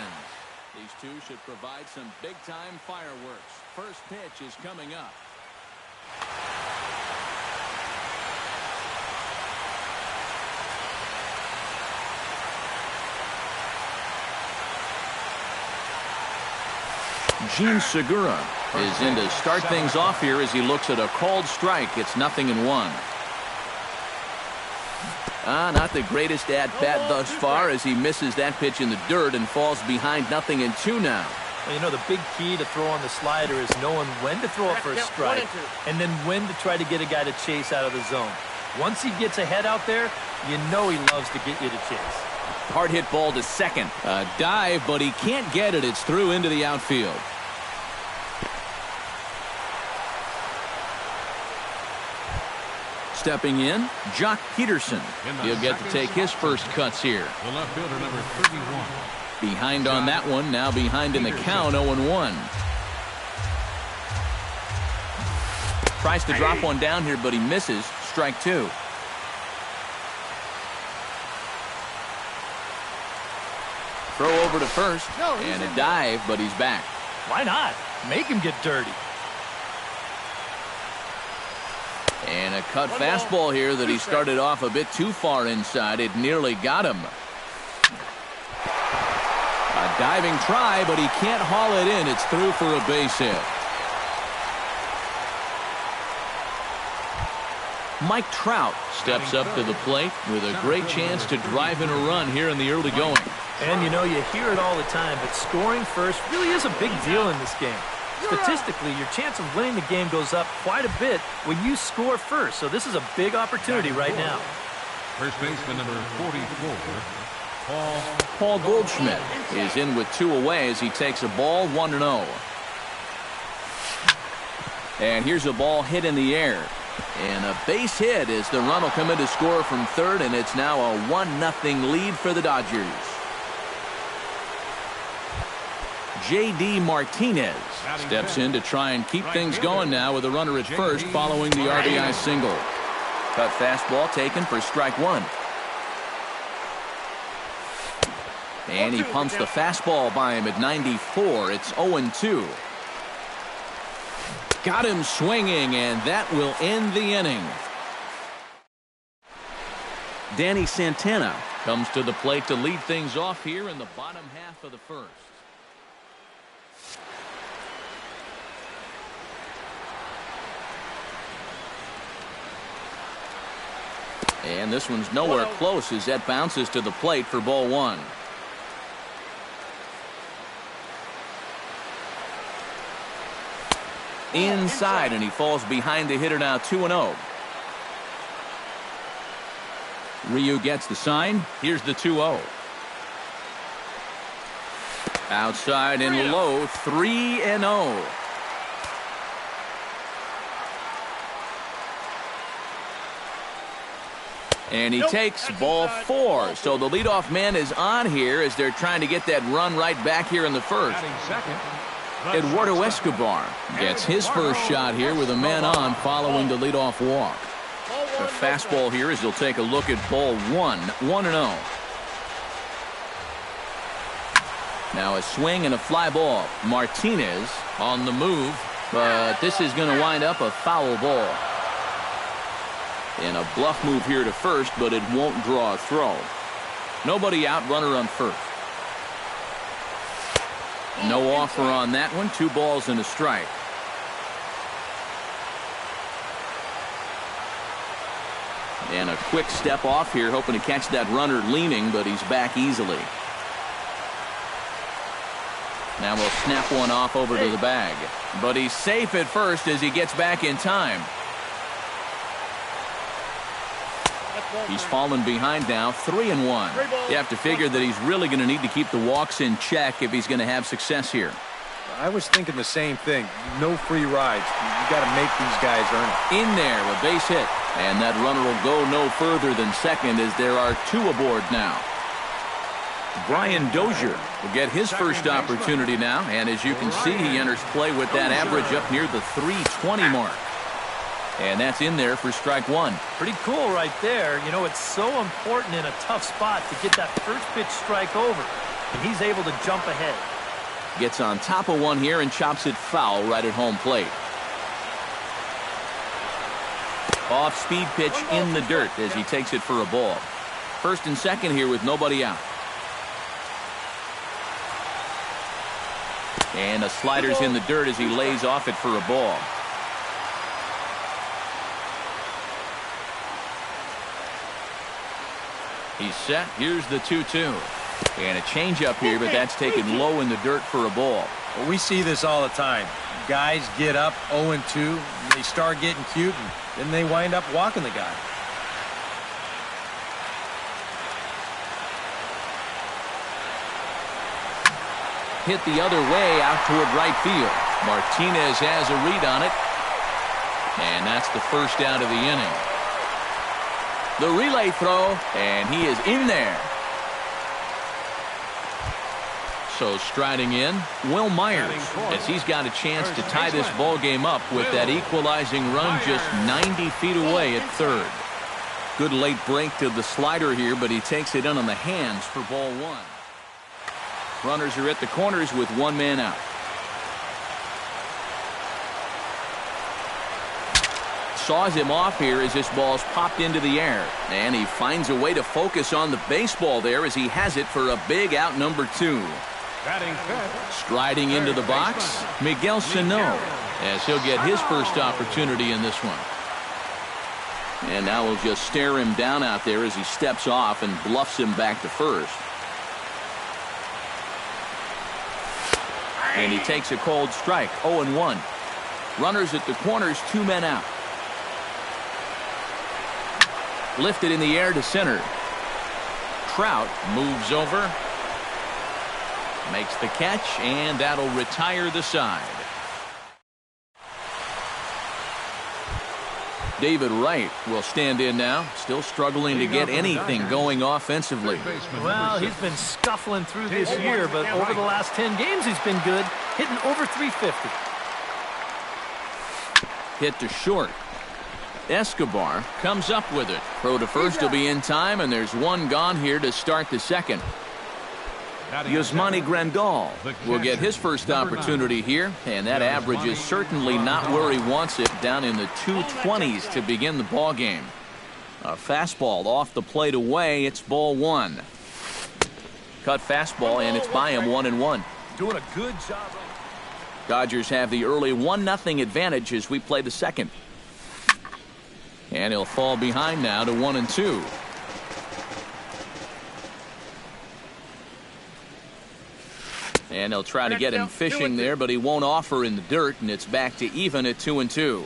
These two should provide some big-time fireworks. First pitch is coming up. Gene Segura is in to start things off here as he looks at a called strike. It's 0-1. Not the greatest at-bat thus far as he misses that pitch in the dirt and falls behind 0-2 now. Well, you know, the big key to throw on the slider is knowing when to throw it for a strike and then when to try to get a guy to chase out of the zone. Once he gets ahead out there, you know he loves to get you to chase. Hard hit ball to second. A dive, but he can't get it. It's through into the outfield. Stepping in, Jock Peterson. He'll get to take his first cuts here. The left fielder, number 31. Behind on that one, now behind in the count, 0-1. Tries to drop one down here, but he misses. Strike two. Throw over to first, and a dive, but he's back. Why not? Make him get dirty. And a cut fastball here that he started off a bit too far inside. It nearly got him. A diving try, but he can't haul it in. It's through for a base hit. Mike Trout steps up to the plate with a great chance to drive in a run here in the early going. And you know, you hear it all the time, but scoring first really is a big deal in this game. Statistically, your chance of winning the game goes up quite a bit when you score first. So this is a big opportunity right now. First baseman, number 44, Paul Goldschmidt is in with two away as he takes a ball 1-0. And here's a ball hit in the air. And a base hit as the run will come in to score from third, and it's now a 1-0 lead for the Dodgers. J.D. Martinez steps in to try and keep things going now with a runner at first following the RBI single. Cut fastball taken for strike one. And he pumps the fastball by him at 94. It's 0-2. Got him swinging, and that will end the inning. Danny Santana comes to the plate to lead things off here in the bottom half of the first. And this one's nowhere close as that bounces to the plate for ball one. Inside, and he falls behind the hitter now 2-0. Ryu gets the sign. Here's the 2-0. Outside and low, 3-0. And he takes ball four. So the leadoff man is on here as they're trying to get that run right back here in the first. Eduardo Escobar gets his first shot here with a man on following the leadoff walk. The fastball here as he'll take a look at ball one, 1-0. Now a swing and a fly ball. Martinez on the move, but this is going to wind up a foul ball. And a bluff move here to first, but it won't draw a throw. Nobody out, runner on first. No offer on that one. 2 balls and a strike. And a quick step off here, hoping to catch that runner leaning, but he's back easily. Now we'll snap one off over to the bag. But he's safe at first as he gets back in time. He's fallen behind now, 3-1. You have to figure that he's really going to need to keep the walks in check if he's going to have success here. I was thinking the same thing. No free rides. You got to make these guys earn it. In there, a base hit. And that runner will go no further than second as there are 2 aboard now. Brian Dozier will get his first opportunity now, and as you can see, he enters play with that average up near the 320 mark. And that's in there for strike one. Pretty cool right there. You know, it's so important in a tough spot to get that first pitch strike over. And he's able to jump ahead. Gets on top of one here and chops it foul right at home plate. Off-speed pitch in the dirt as he takes it for a ball. First and second here with nobody out. And the slider's in the dirt as he lays off it for a ball. He's set. Here's the 2-2. And a changeup here, but that's taken low in the dirt for a ball. Well, we see this all the time. Guys get up 0-2, and they start getting cute, and then they wind up walking the guy. Hit the other way out toward right field. Martinez has a read on it. And that's the first out of the inning. The relay throw, and he is in there. So striding in, Will Myers, as he's got a chance to tie this ball game up with that equalizing run just 90 feet away at third. Good late break to the slider here, but he takes it in on the hands for ball one. Runners are at the corners with one man out. Saws him off here as this ball's popped into the air. And he finds a way to focus on the baseball there as he has it for a big out number two. Striding into the box, Miguel Sano, as he'll get his first opportunity in this one. And now we'll just stare him down out there as he steps off and bluffs him back to first. And he takes a cold strike, 0-1. Runners at the corners, two men out. Lifted in the air to center. Trout moves over. Makes the catch, and that'll retire the side. David Wright will stand in now, still struggling to get anything going offensively. Well, he's been scuffling through this year, but over the last 10 games he's been good, hitting over 350. Hit to short. Escobar comes up with it. Throw to first will be in time, and there's one gone here to start the second. Yasmani Grandal will get his first opportunity here, and that average is certainly not where he wants it, down in the 220s to begin the ball game. A fastball off the plate away. It's ball one. Cut fastball, and it's by him 1-1. Doing a good job. Dodgers have the early 1-0 advantage as we play the second. And he'll fall behind now to 1-2. And they'll try to get him fishing there, but he won't offer in the dirt, and it's back to even at 2-2.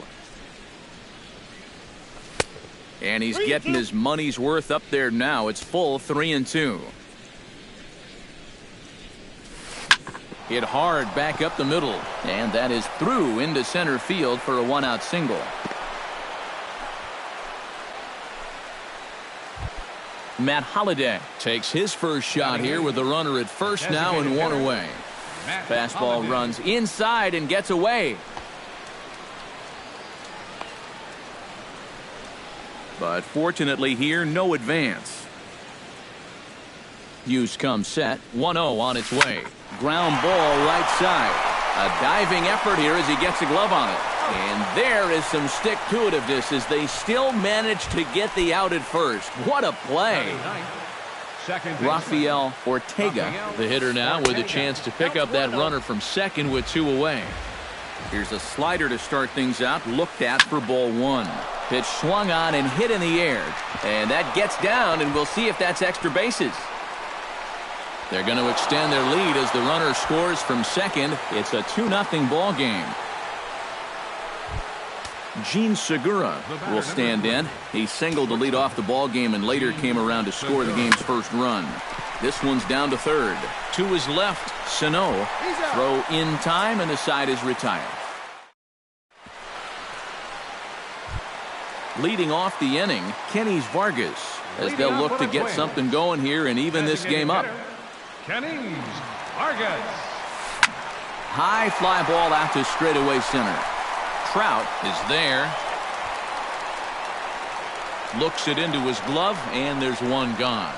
And he's getting his money's worth up there now. It's full 3-2. Hit hard back up the middle, and that is through into center field for a one-out single. Matt Holliday takes his first shot here with the runner at first now and one away. Fastball runs inside and gets away. But fortunately here, no advance. Hughes comes set, 1-0 on its way. Ground ball right side. A diving effort here as he gets a glove on it. And there is some stick-to-itiveness as they still manage to get the out at first. What a play. Rafael Ortega, the hitter now, with a chance to pick up that runner from second with two away. Here's a slider to start things out, looked at for ball one. Pitch swung on and hit in the air. And that gets down, and we'll see if that's extra bases. They're going to extend their lead as the runner scores from second. It's a 2-0 ball game. Gene Segura will stand in. He singled to lead off the ball game and later came around to score the game's first run. This one's down to third. To his left, Sano. Throw in time, and the side is retired. Leading off the inning, Kenny's Vargas, as they'll look to get something going here and even this game up. Kenny's Vargas. High fly ball out to straightaway center. Trout is there. Looks it into his glove, and there's one gone.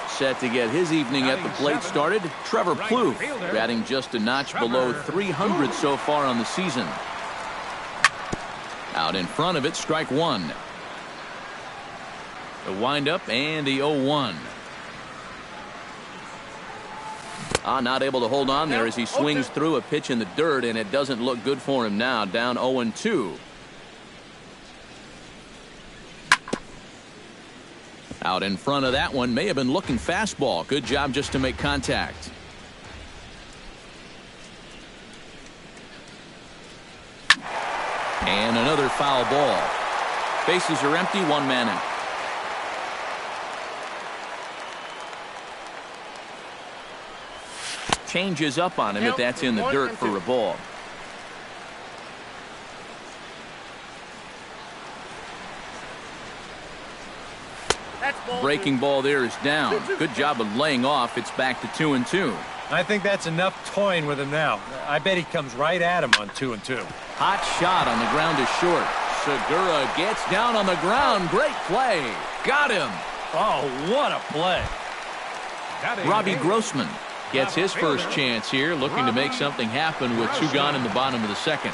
Set to get his evening at the plate started, Trevor Plouffe, batting just a notch below 300 so far on the season. Out in front of it, strike one. The windup and the 0-1. Not able to hold on there as he swings through a pitch in the dirt, and it doesn't look good for him now. Down 0-2. Out in front of that one, may have been looking fastball. Good job just to make contact. And another foul ball. Bases are empty, one man out. Changes up on him if that's in the dirt for a ball. Breaking ball there is down. Good job of laying off. It's back to 2-2. I think that's enough toying with him now. I bet he comes right at him on 2-2. Hot shot on the ground is short. Segura gets down on the ground. Great play. Got him. Oh, what a play. Robbie Grossman gets his first chance here, looking to make something happen with two gone in the bottom of the second.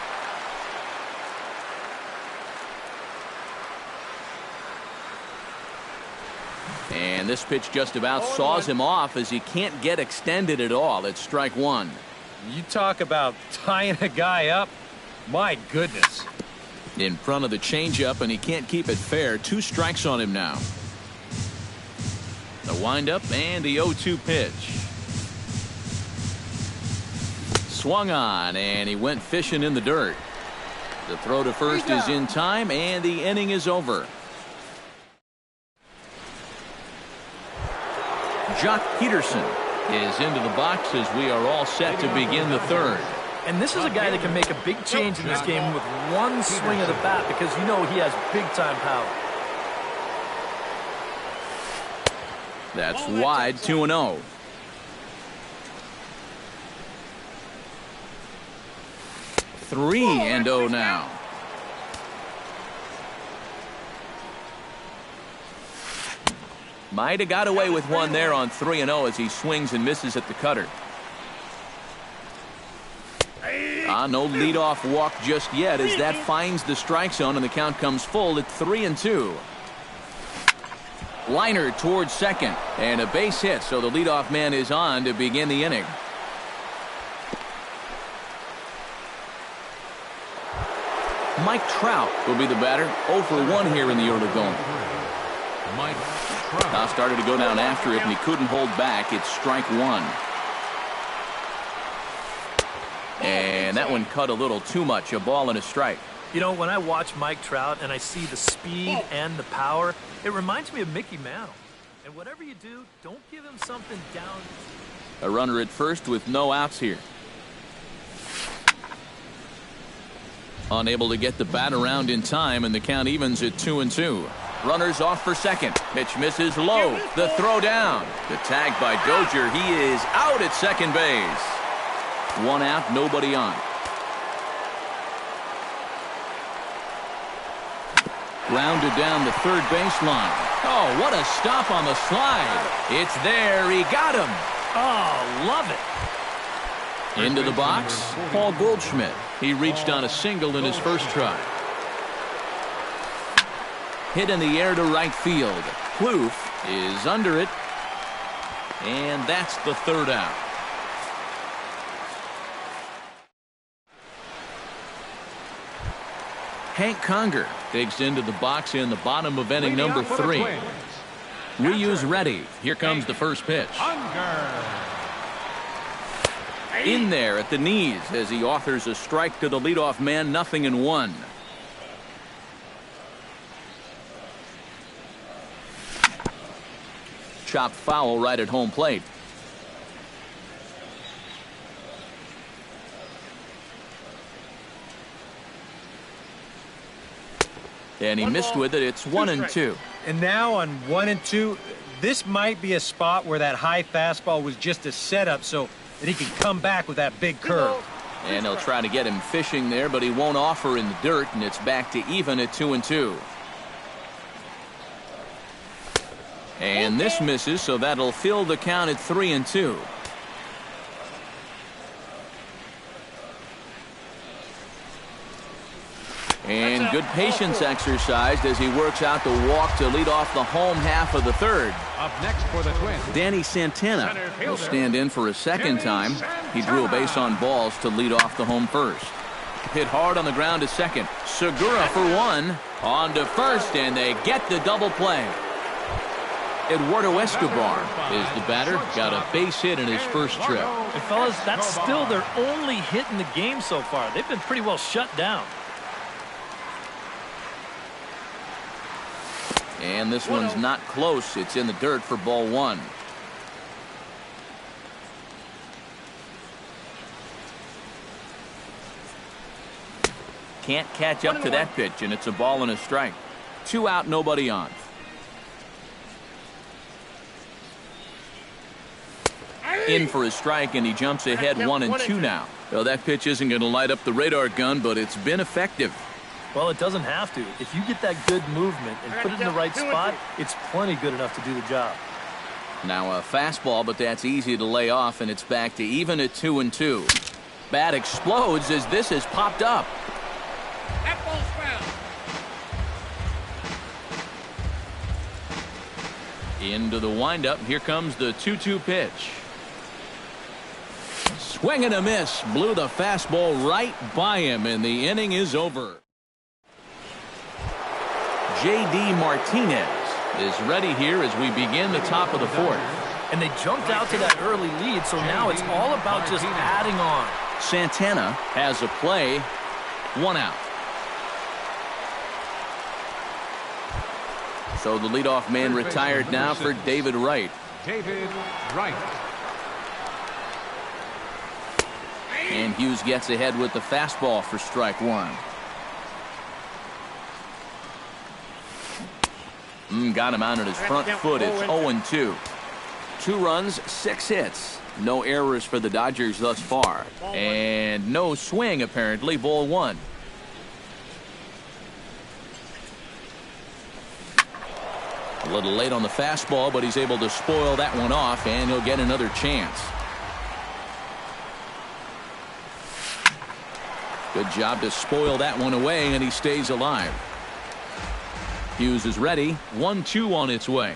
And this pitch just about saws him off as he can't get extended at all. It's strike one. You talk about tying a guy up. My goodness. In front of the changeup, and he can't keep it fair. Two strikes on him now. The windup and the 0-2 pitch. Swung on, and he went fishing in the dirt. The throw to first is in time, and the inning is over. Jock Peterson is into the box as we are all set to begin the third. And this is a guy that can make a big change in this game with one swing of the bat, because you know he has big-time power. That's wide, 2-0. Three and 0 now. Might have got away with one there on 3-0 as he swings and misses at the cutter. No leadoff walk just yet as that finds the strike zone, and the count comes full at 3-2. Liner towards second, and a base hit, so the leadoff man is on to begin the inning. Mike Trout will be the batter. 0 for 1 here in the early going. Mike Trout. Now started to go down after it, and he couldn't hold back. It's strike one. And that one cut a little too much. A ball and a strike. You know, when I watch Mike Trout and I see the speed and the power, it reminds me of Mickey Mantle. And whatever you do, don't give him something down. A runner at first with no outs here. Unable to get the bat around in time, and the count evens at 2-2. Runners off for second. Pitch misses low. The throw down. The tag by Dozier. He is out at second base. One out, nobody on. Grounded down the third baseline. Oh, what a stop on the slide. It's there. He got him. Oh, love it. Into the box, Paul Goldschmidt. He reached on a single in his first try. Hit in the air to right field. Plouffe is under it. And that's the third out. Hank Conger digs into the box in the bottom of inning number 3. Reuse ready. Here comes the first pitch. In there at the knees as he offers a strike to the leadoff man. 0-1. Chopped foul right at home plate. And he missed with it. It's 1-2. And now on 1 and 2, this might be a spot where that high fastball was just a setup so that he can come back with that big curve. And they'll try to get him fishing there, but he won't offer in the dirt, and it's back to even at 2 and 2. And this misses, so that'll fill the count at 3 and 2. And good patience exercised as he works out the walk to lead off the home half of the third. Up next for the Twins, Danny Santana will stand in for a second time. He drew a base on balls to lead off the home first. Hit hard on the ground to second. Segura for one. On to first, and they get the double play. Eduardo Escobar is the batter. Got a base hit in his first trip. And fellas, that's still their only hit in the game so far. They've been pretty well shut down. And this one's not close. It's in the dirt for ball one. Can't catch up to that pitch, and it's a ball and a strike. 2 out, nobody on. In for a strike, and he jumps ahead 1 and 2 now. Well, that pitch isn't going to light up the radar gun, but it's been effective. Well, it doesn't have to. If you get that good movement and put it in the right spot, it's plenty good enough to do the job. Now a fastball, but that's easy to lay off, and it's back to even at 2 and 2. Bat explodes as this has popped up. That ball's foul. Into the windup. Here comes the 2-2 pitch. Swing and a miss. Blew the fastball right by him, and the inning is over. J.D. Martinez is ready here as we begin the top of the fourth. And they jumped out to that early lead, so now it's all about just adding on. Santana has a play. 1 out. So the leadoff man retired now for David Wright. David Wright. And Hughes gets ahead with the fastball for strike 1. Got him out on his front foot. It's 0-2. 2 runs, 6 hits. No errors for the Dodgers thus far. And no swing, apparently. Ball 1. A little late on the fastball, but he's able to spoil that one off, and he'll get another chance. Good job to spoil that one away, and he stays alive. Hughes is ready. 1-2 on its way.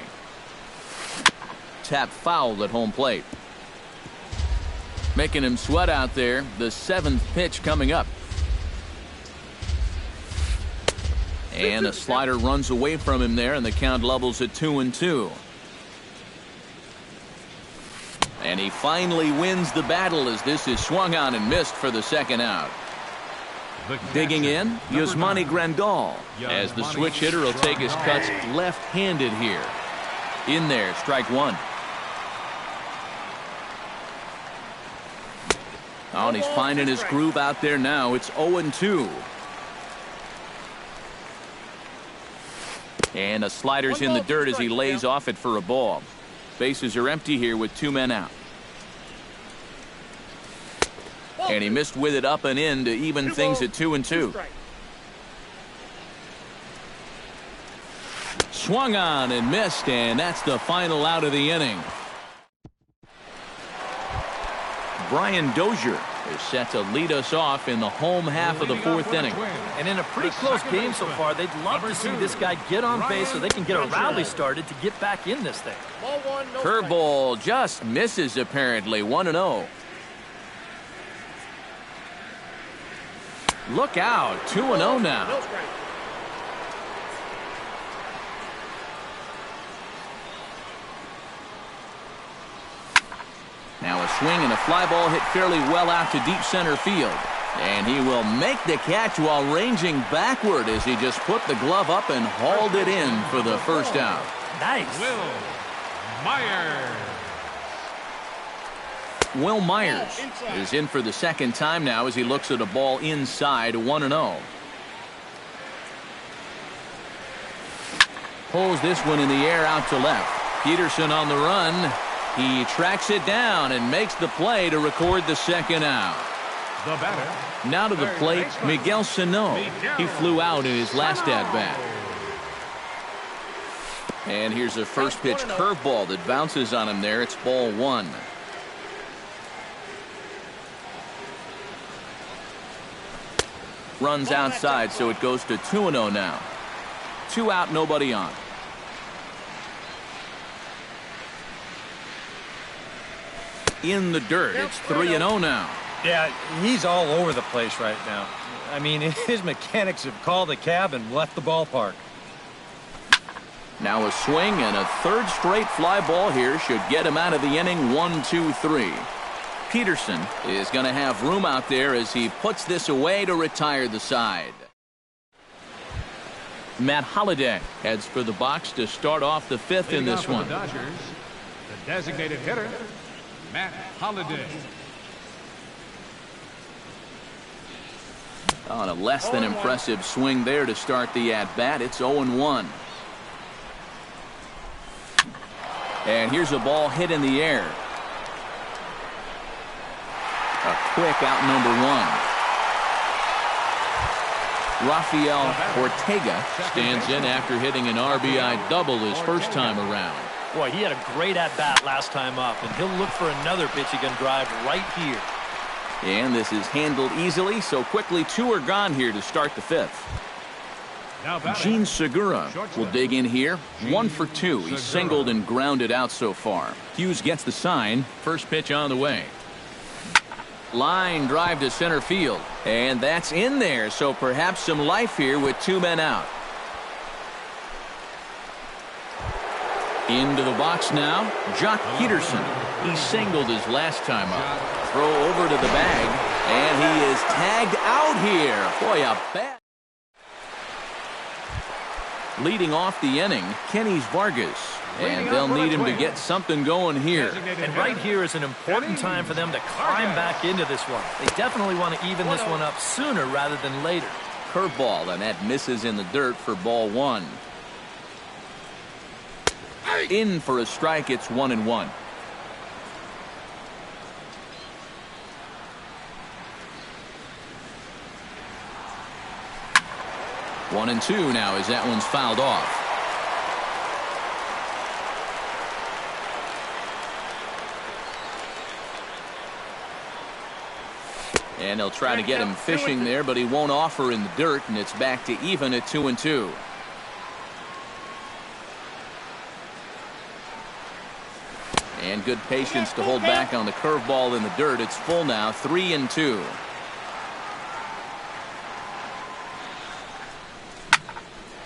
Tap fouled at home plate. Making him sweat out there. The 7th pitch coming up. And a slider runs away from him there, and the count levels at 2-2. And he finally wins the battle as this is swung on and missed for the 2nd out. Digging in, Yasmani Grandal, as the switch hitter will take his cuts left-handed here. In there, strike 1. Oh, and he's finding his groove out there now. It's 0-2. And a slider's in the dirt as he lays off it for a ball. Bases are empty here with 2 men out. And he missed with it up and in to even things at 2-2. Swung on and missed, and that's the final out of the inning. Brian Dozier is set to lead us off in the home half of the 4th inning. And in a pretty close game so far, they'd love to see this guy get on base so they can get a rally started to get back in this thing. Curveball just misses apparently. 1-0. Look out. 2-0 now. Now a swing and a fly ball hit fairly well out to deep center field. And he will make the catch while ranging backward as he just put the glove up and hauled it in for the 1st out. Nice. Will Myers. Will Myers is in for the 2nd time now as he looks at a ball inside. 1-0. pulls this one in the air out to left. Peterson on the run. He tracks it down and makes the play to record the second out. The batter. Now to the plate, Miguel Sano. He flew out in his last at-bat. And here's a first pitch curveball that bounces on him there. It's ball one. Runs outside, so it goes to 2-0 now. 2 out, nobody on. In the dirt, it's 3-0 now. Yeah, he's all over the place right now. I mean, his mechanics have called a cab and left the ballpark. Now a swing and a third straight fly ball here should get him out of the inning. 1-2-3. Peterson is going to have room out there as he puts this away to retire the side. Matt Holliday heads for the box to start off the fifth in this one. The Dodgers, the designated hitter, Matt Holliday. On a less than impressive swing there to start the at-bat. It's 0-1. And here's a ball hit in the air. A quick out number one. Rafael Ortega stands in after hitting an RBI double his first time around. Boy, he had a great at-bat last time up, and he'll look for another pitch he can drive right here. And this is handled easily, so quickly 2 are gone here to start the fifth. Gene Segura will dig in here. 1 for 2. He's singled and grounded out so far. Hughes gets the sign. First pitch on the way. Line drive to center field. And that's in there, so perhaps some life here with 2 men out. Into the box now, Jock Peterson. He singled his last time up. Throw over to the bag, and he is tagged out here. Boy, a bad. Leading off the inning, Kenny Vargas. And they'll need him to get something going here. And right here is an important time for them to climb back into this one. They definitely want to even this one up sooner rather than later. Curveball, and that misses in the dirt for ball one. In for a strike, it's 1-1. One and two now as that one's fouled off. And they'll try to get him fishing there, but he won't offer in the dirt, and it's back to even at 2-2. And good patience to hold back on the curveball in the dirt. It's full now, 3-2.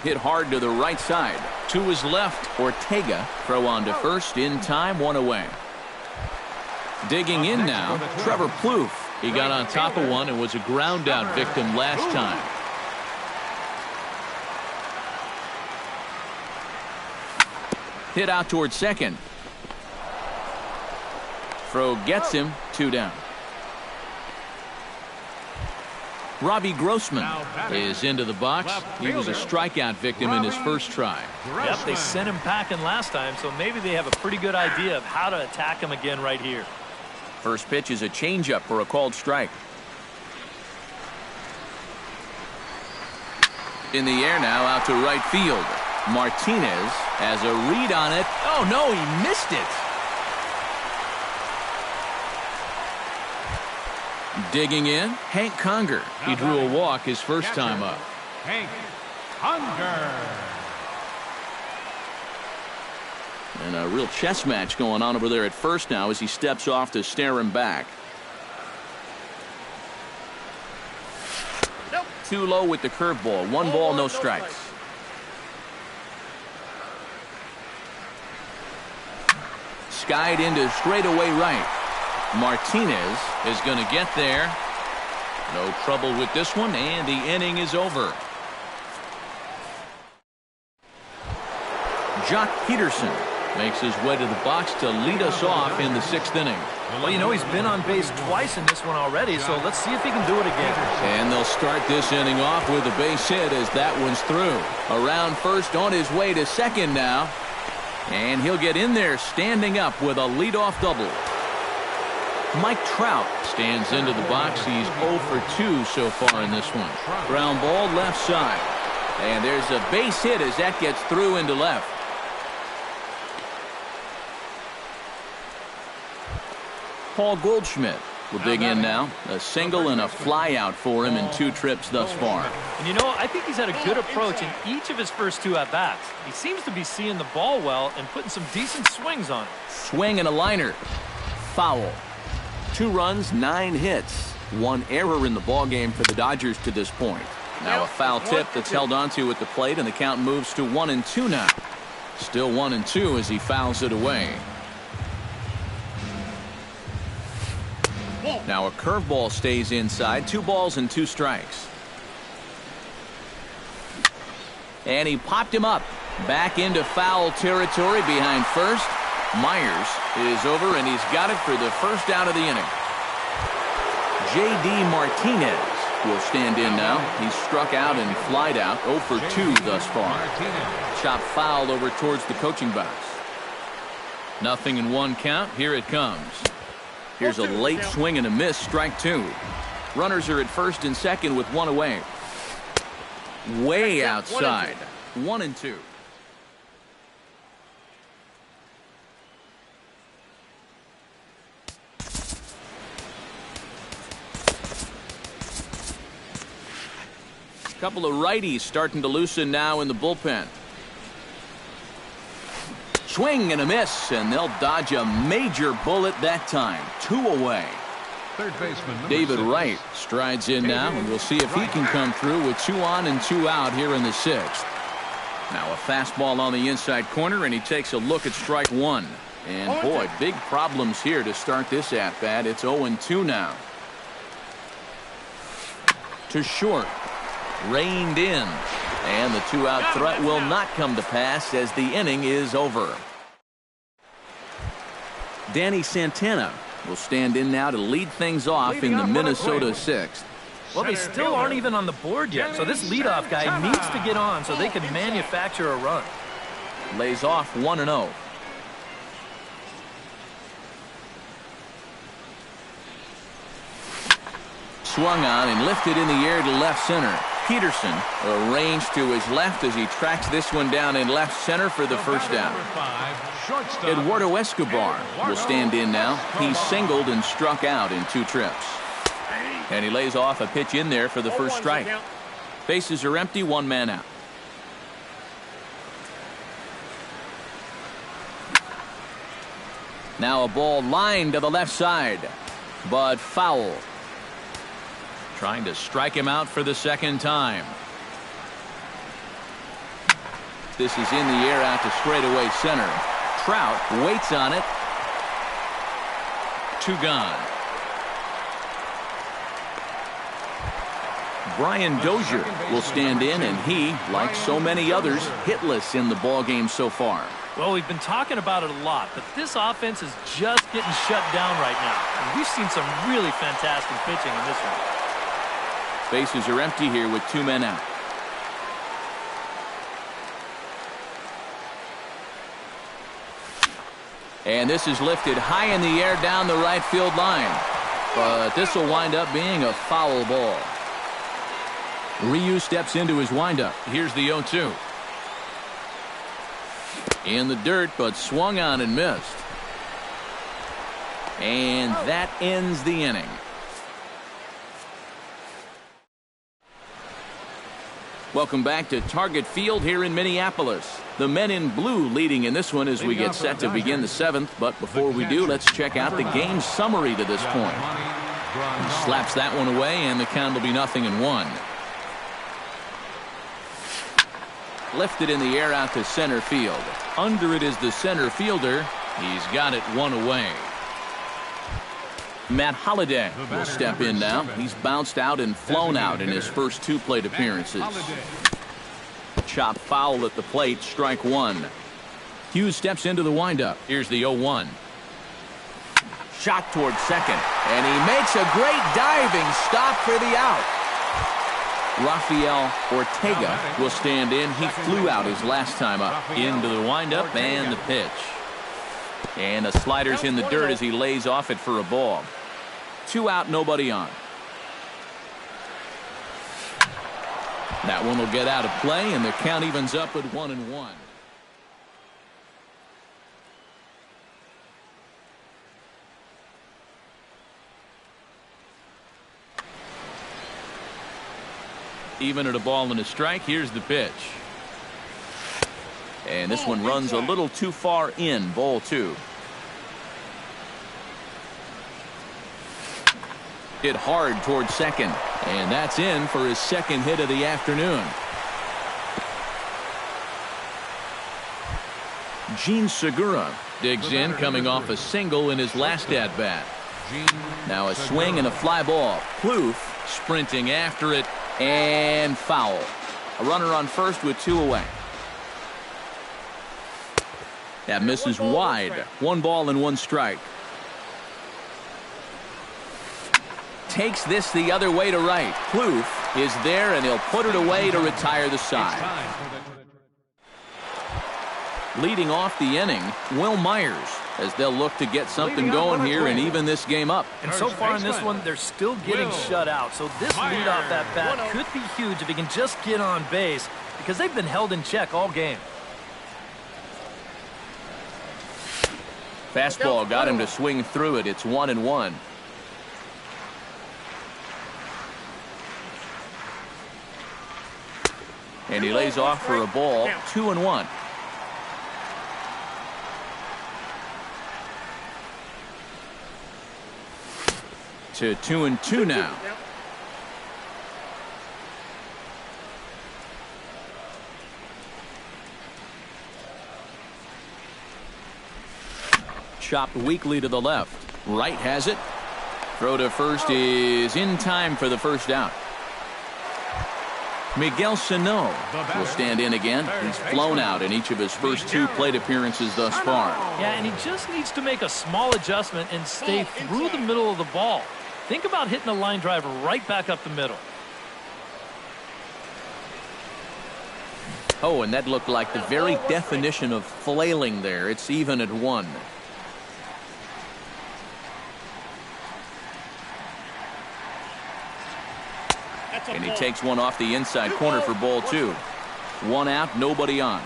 Hit hard to the right side. To his left, Ortega. Throw on to first in time, 1 away. Digging in now, Trevor Plouffe. He got on top of one and was a ground out victim last time. Hit out towards second. Throw gets him, 2 down. Robbie Grossman is into the box. He was a strikeout victim in his first try. Yep, they sent him packing last time, so maybe they have a pretty good idea of how to attack him again right here. First pitch is a changeup for a called strike. In the air now, out to right field. Martinez has a read on it. Oh no, he missed it. Digging in, Hank Conger. He drew a walk his first time up. Hank Conger. And a real chess match going on over there at first now as he steps off to stare him back. Too low with the curveball. 1 ball, no strikes. Skied into straightaway right. Martinez is going to get there. No trouble with this one, and the inning is over. Jock Peterson Makes his way to the box to lead us off in the 6th inning. Well, you know, he's been on base twice in this one already, so let's see if he can do it again. And they'll start this inning off with a base hit as that one's through. Around first, on his way to second now. And he'll get in there standing up with a leadoff double. Mike Trout stands into the box. He's 0 for 2 so far in this one. Ground ball left side. And there's a base hit as that gets through into left. Paul Goldschmidt will dig in now. A single and a fly out for him in 2 trips thus far. And you know, I think he's had a good approach in each of his first 2 at-bats. He seems to be seeing the ball well and putting some decent swings on it. Swing and a liner. Foul. 2 runs, 9 hits. 1 error in the ballgame for the Dodgers to this point. Now a foul tip that's held onto at the plate, and the count moves to 1-2 now. Still 1-2 as he fouls it away. Now a curveball stays inside. 2 balls and 2 strikes. And he popped him up. Back into foul territory behind first. Myers is over, and he's got it for the first out of the inning. J.D. Martinez will stand in now. He's struck out and flied out. 0 for 2 thus far. Chop foul over towards the coaching box. 0-1 count. Here it comes. Here's a late swing and a miss. Strike 2. Runners are at first and second with 1 away. Way outside. 1-2. Couple of righties starting to loosen now in the bullpen. Swing and a miss, and they'll dodge a major bullet that time. 2 away. Third baseman David 6. Wright strides in now, and we'll see if he can come through with 2 on and 2 out here in the 6th. Now a fastball on the inside corner, and he takes a look at strike 1. And boy, big problems here to start this at-bat. It's 0-2 now. To short. Reined in. And the 2-out threat will not come to pass as the inning is over. Danny Santana will stand in now to lead things off in the Minnesota 6th. Well, they still aren't even on the board yet, so this leadoff guy needs to get on so they can manufacture a run. Lays off 1-0. Swung on and lifted in the air to left center. Peterson arranged to his left as he tracks this one down in left center for the first down. Eduardo Escobar will stand in now. He singled and struck out in 2 trips. And he lays off a pitch in there for the first strike. Bases are empty, 1 man out. Now a ball lined to the left side, but foul. Trying to strike him out for the 2nd time. This is in the air out to straightaway center. Trout waits on it. 2 gone. Brian Dozier will stand in, and he, like so many others, hitless in the ballgame so far. Well, we've been talking about it a lot, but this offense is just getting shut down right now. And we've seen some really fantastic pitching in this one. Bases are empty here with 2 men out. And this is lifted high in the air down the right field line. But this will wind up being a foul ball. Ryu steps into his windup. Here's the 0-2. In the dirt, but swung on and missed. And that ends the inning. Welcome back to Target Field here in Minneapolis. The men in blue leading in this one as we get set to begin the 7th. But before we do, let's check out the game summary to this point. He slaps that one away, and the count will be 0-1. Lifted in the air out to center field. Under it is the center fielder. He's got it 1 away. Matt Holliday will step in now. He's bounced out and flown out in his first 2 plate appearances. Chop foul at the plate, strike 1. Hughes steps into the windup. Here's the 0-1. Shot toward second. And he makes a great diving stop for the out. Rafael Ortega will stand in. He flew out his last time up. Into the windup and the pitch. And the slider's in the dirt as he lays off it for a ball. 2 out, nobody on. That one will get out of play, and the count evens up at 1-1. Even at a ball and a strike, here's the pitch. And this one runs a little too far in, ball 2. Hit hard towards second. And that's in for his second hit of the afternoon. Gene Segura digs in, coming off a single in his last at-bat. Now a swing and a fly ball. Plouffe sprinting after it, and foul. A runner on first with 2 away. That misses wide. 1 ball and 1 strike. Takes this the other way to right. Plouffe is there, and he'll put it away to retire the side. Leading off the inning, Will Myers, as they'll look to get something going here and even this game up. And so far in this one, they're still getting shut out. So this leadoff at bat could be huge if he can just get on base, because they've been held in check all game. Fastball got him to swing through it. It's 1-1. And he lays off for a ball. 2-1. To 2-2 now. Chopped weakly to the left. Right has it. Throw to first is in time for the first out. Miguel Sano will stand in again. He's flown out in each of his first 2 plate appearances thus far. Yeah, and he just needs to make a small adjustment and stay through the middle of the ball. Think about hitting a line drive right back up the middle. Oh, and that looked like the very definition of flailing there. It's even at 1. And he takes one off the inside corner for ball 2. 1 out, nobody on.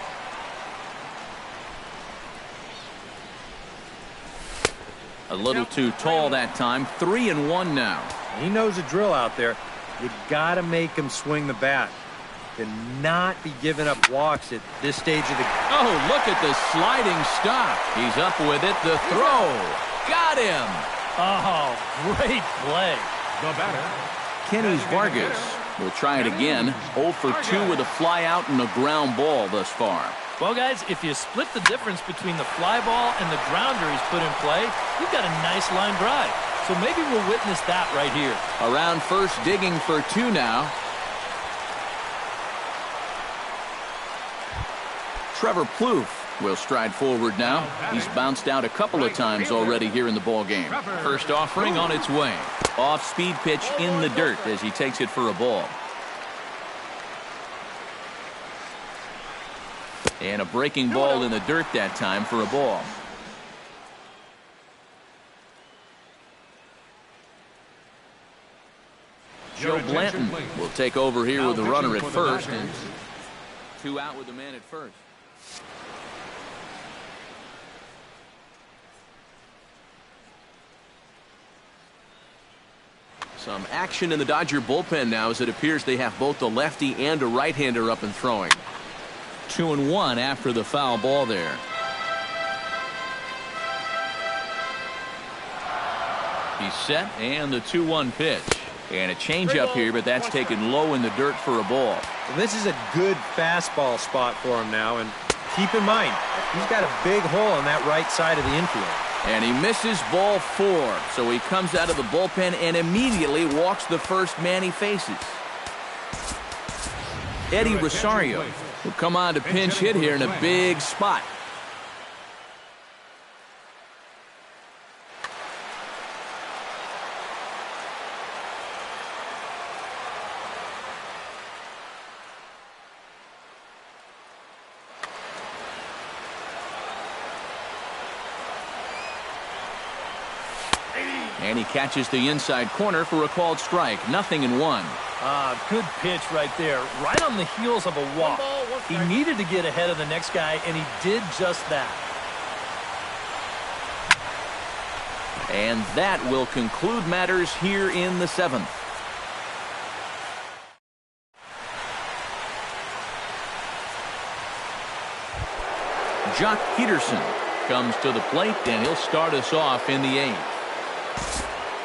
A little too tall that time. 3-1 now. He knows the drill out there. You got to make him swing the bat. Cannot be giving up walks at this stage of the game. Oh, look at the sliding stop. He's up with it. The throw. Got him. Oh, great play. The batter. Kenny Vargas will try it again. 0 for 2 with a fly out and a ground ball thus far. Well, guys, if you split the difference between the fly ball and the grounder he's put in play, you've got a nice line drive. So maybe we'll witness that right here. Around first, digging for 2 now. Trevor Plouffe will stride forward now. He's bounced out a couple of times already here in the ball game. First offering on its way. Off-speed pitch in the dirt as he takes it for a ball. And a breaking ball in the dirt that time for a ball. Joe Blanton will take over here with the runner at first. And 2 out with the man at first. Some action in the Dodger bullpen now as it appears they have both a lefty and a right-hander up and throwing. 2-1 after the foul ball there. He's set, and the 2-1 pitch. And a changeup here, but that's taken low in the dirt for a ball. Well, this is a good fastball spot for him now, and keep in mind, he's got a big hole on that right side of the infield. And he misses ball 4, so he comes out of the bullpen and immediately walks the first man he faces. Eddie Rosario will come on to pinch hit here in a big spot. And he catches the inside corner for a called strike. 0-1. Good pitch right there. Right on the heels of a walk. He needed to get ahead of the next guy, and he did just that. And that will conclude matters here in the 7th. Jock Peterson comes to the plate, and he'll start us off in the 8th.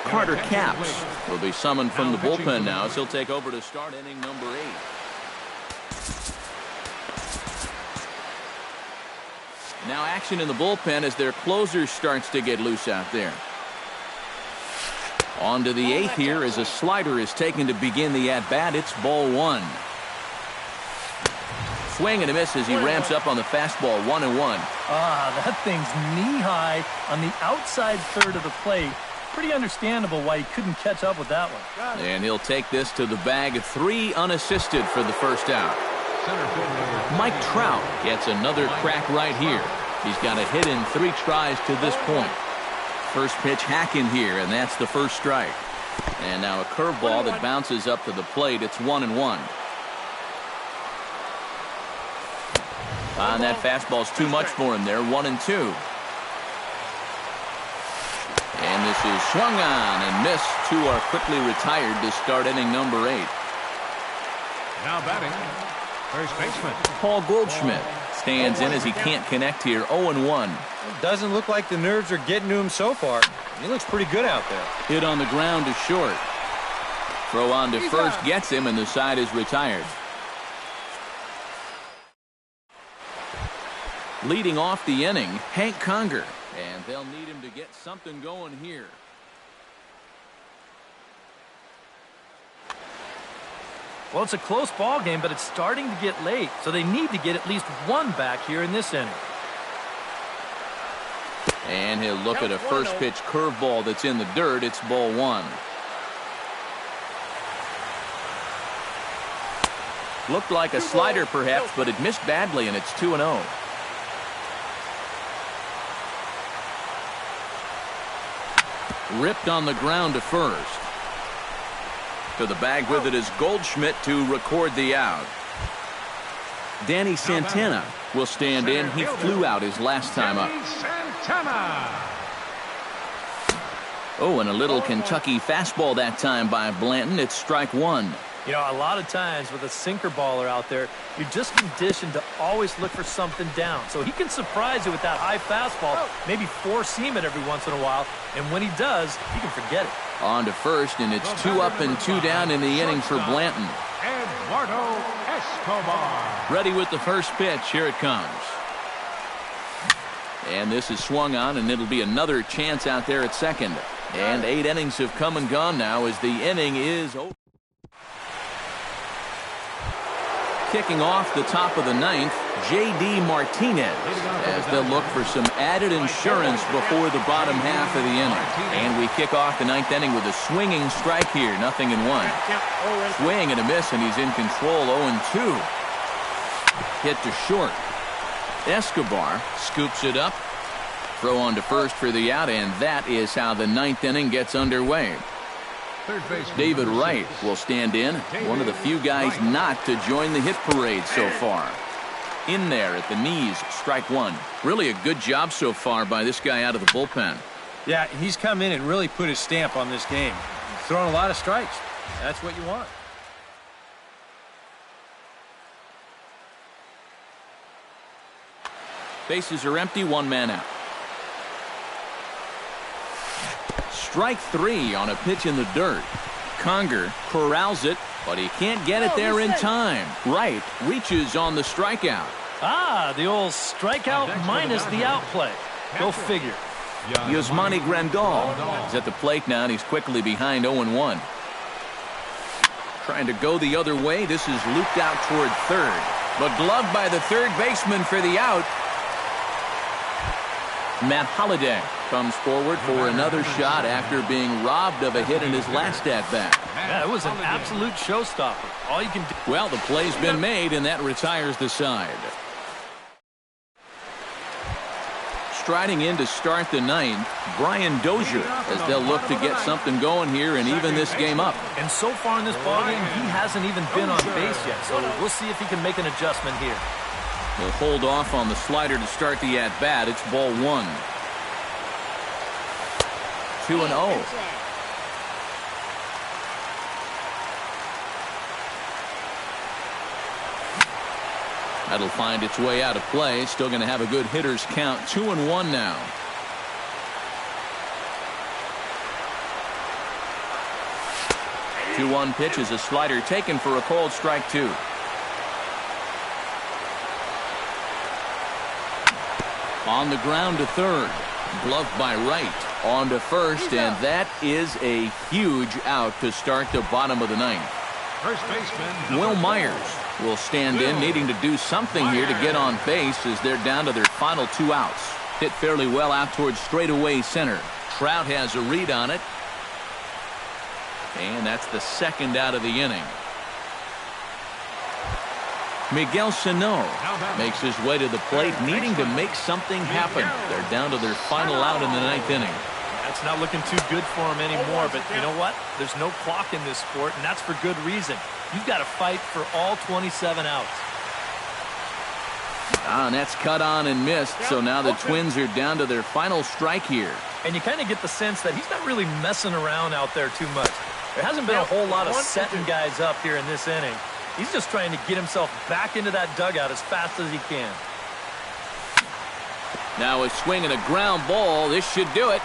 Carter Capps will be summoned from the bullpen now as he'll take over to start inning number 8. Now action in the bullpen as their closer starts to get loose out there. On to the 8th here as a slider is taken to begin the at-bat. It's ball 1. Swing and a miss as he ramps up on the fastball. 1-1. That thing's knee-high on the outside third of the plate. Pretty understandable why he couldn't catch up with that one. And he'll take this to the bag. 3 unassisted for the first out. Mike Trout gets another crack right here. He's got a hit in 3 tries to this point. First pitch hacking here, and that's the first strike. And now a curveball that bounces up to the plate. It's 1-1. And that fastball's too much for him there. 1-2. And this is swung on and missed. 2 are quickly retired to start inning number 8. Now batting, first baseman Paul Goldschmidt stands in as he can't connect here. 0-1. Doesn't look like the nerves are getting to him so far. He looks pretty good out there. Hit on the ground to short. Throw on to first gets him, and the side is retired. Leading off the inning, Hank Conger. And they'll need him to get something going here. Well, it's a close ball game, but it's starting to get late, so they need to get at least 1 back here in this inning. And he'll look at a first pitch curveball that's in the dirt. It's ball 1. Looked like a slider perhaps, but it missed badly, and it's 2-0. Ripped on the ground to first. To the bag with it is Goldschmidt to record the out. Danny Santana will stand in. He flew out his last time up. Oh, and a little Kentucky fastball that time by Blanton. It's strike 1. You know, a lot of times with a sinker baller out there, you're just conditioned to always look for something down. So he can surprise you with that high fastball, maybe four-seam it every once in a while, and when he does, you can forget it. On to first, and it's 2 up and 2 down in the inning for Blanton. Eduardo Escobar. Ready with the first pitch. Here it comes. And this is swung on, and it'll be another chance out there at second. And 8 innings have come and gone now as the inning is over. Kicking off the top of the 9th, J.D. Martinez, as they'll look for some added insurance before the bottom half of the inning. And we kick off the 9th inning with a swinging strike here, 0-1. Swing and a miss, and he's in control. 0-2. Hit to short. Escobar scoops it up. Throw on to first for the out, and that is how the 9th inning gets underway. David Wright will stand in, one of the few guys not to join the hit parade so far. In there at the knees, strike 1. Really a good job so far by this guy out of the bullpen. Yeah, he's come in and really put his stamp on this game. He's throwing a lot of strikes. That's what you want. Bases are empty, 1 man out. Strike 3 on a pitch in the dirt. Conger corrals it, but he can't get it there in time. Wright reaches on the strikeout. The old strikeout minus the outplay. Go figure. Yasmani Grandal is at the plate now, and he's quickly behind 0-1. Trying to go the other way. This is looped out toward third, but gloved by the third baseman for the out. Matt Holliday comes forward for another shot after being robbed of a hit in his last at-bat. Yeah, it was an absolute showstopper. All you can do. Well, the play's been made, and that retires the side. striding in to start the ninth, Brian Dozier, as they'll look to get something going here and even this game up. And so far in this ballgame, he hasn't even been on base yet, so we'll see if he can make an adjustment here. He'll hold off on the slider to start the at-bat. It's ball 1. 2-0. That'll find its way out of play. Still going to have a good hitter's count. 2-1 now. The 2-1 pitch is a slider taken for a called strike 2. On the ground to third. Gloved by Wright. On to first, and that is a huge out to start the bottom of the ninth. First baseman Will Myers will stand in, needing to do something here to get on base as they're down to their final 2 outs. Hit fairly well out towards straightaway center. Trout has a read on it. And that's the second out of the inning. Miguel Sano makes his way to the plate, needing to make something happen. They're down to their final out in the 9th inning. That's not looking too good for him anymore, but you know what? There's no clock in this sport, and that's for good reason. You've got to fight for all 27 outs. And that's cut on and missed, so now the Twins are down to their final strike here. And you kind of get the sense that he's not really messing around out there too much. There hasn't been a whole lot of setting guys up here in this inning. He's just trying to get himself back into that dugout as fast as he can. Now a swing and a ground ball. This should do it.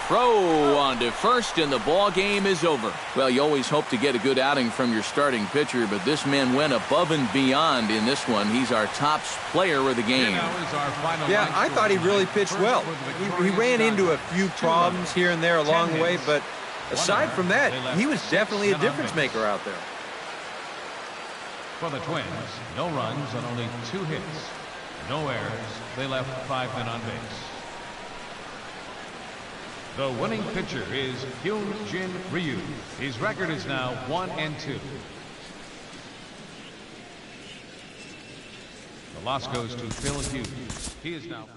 Throw on to first, and the ball game is over. Well, you always hope to get a good outing from your starting pitcher, but this man went above and beyond in this one. He's our top player of the game. Yeah, I thought he really pitched well. He ran into a few problems here and there along the way, but aside from that, he was definitely a difference maker out there. For the Twins, no runs on only 2 hits. No errors. They left 5 men on base. The winning pitcher is Hyun-Jin Ryu. His record is now 1-2. The loss goes to Phil Hughes. He is now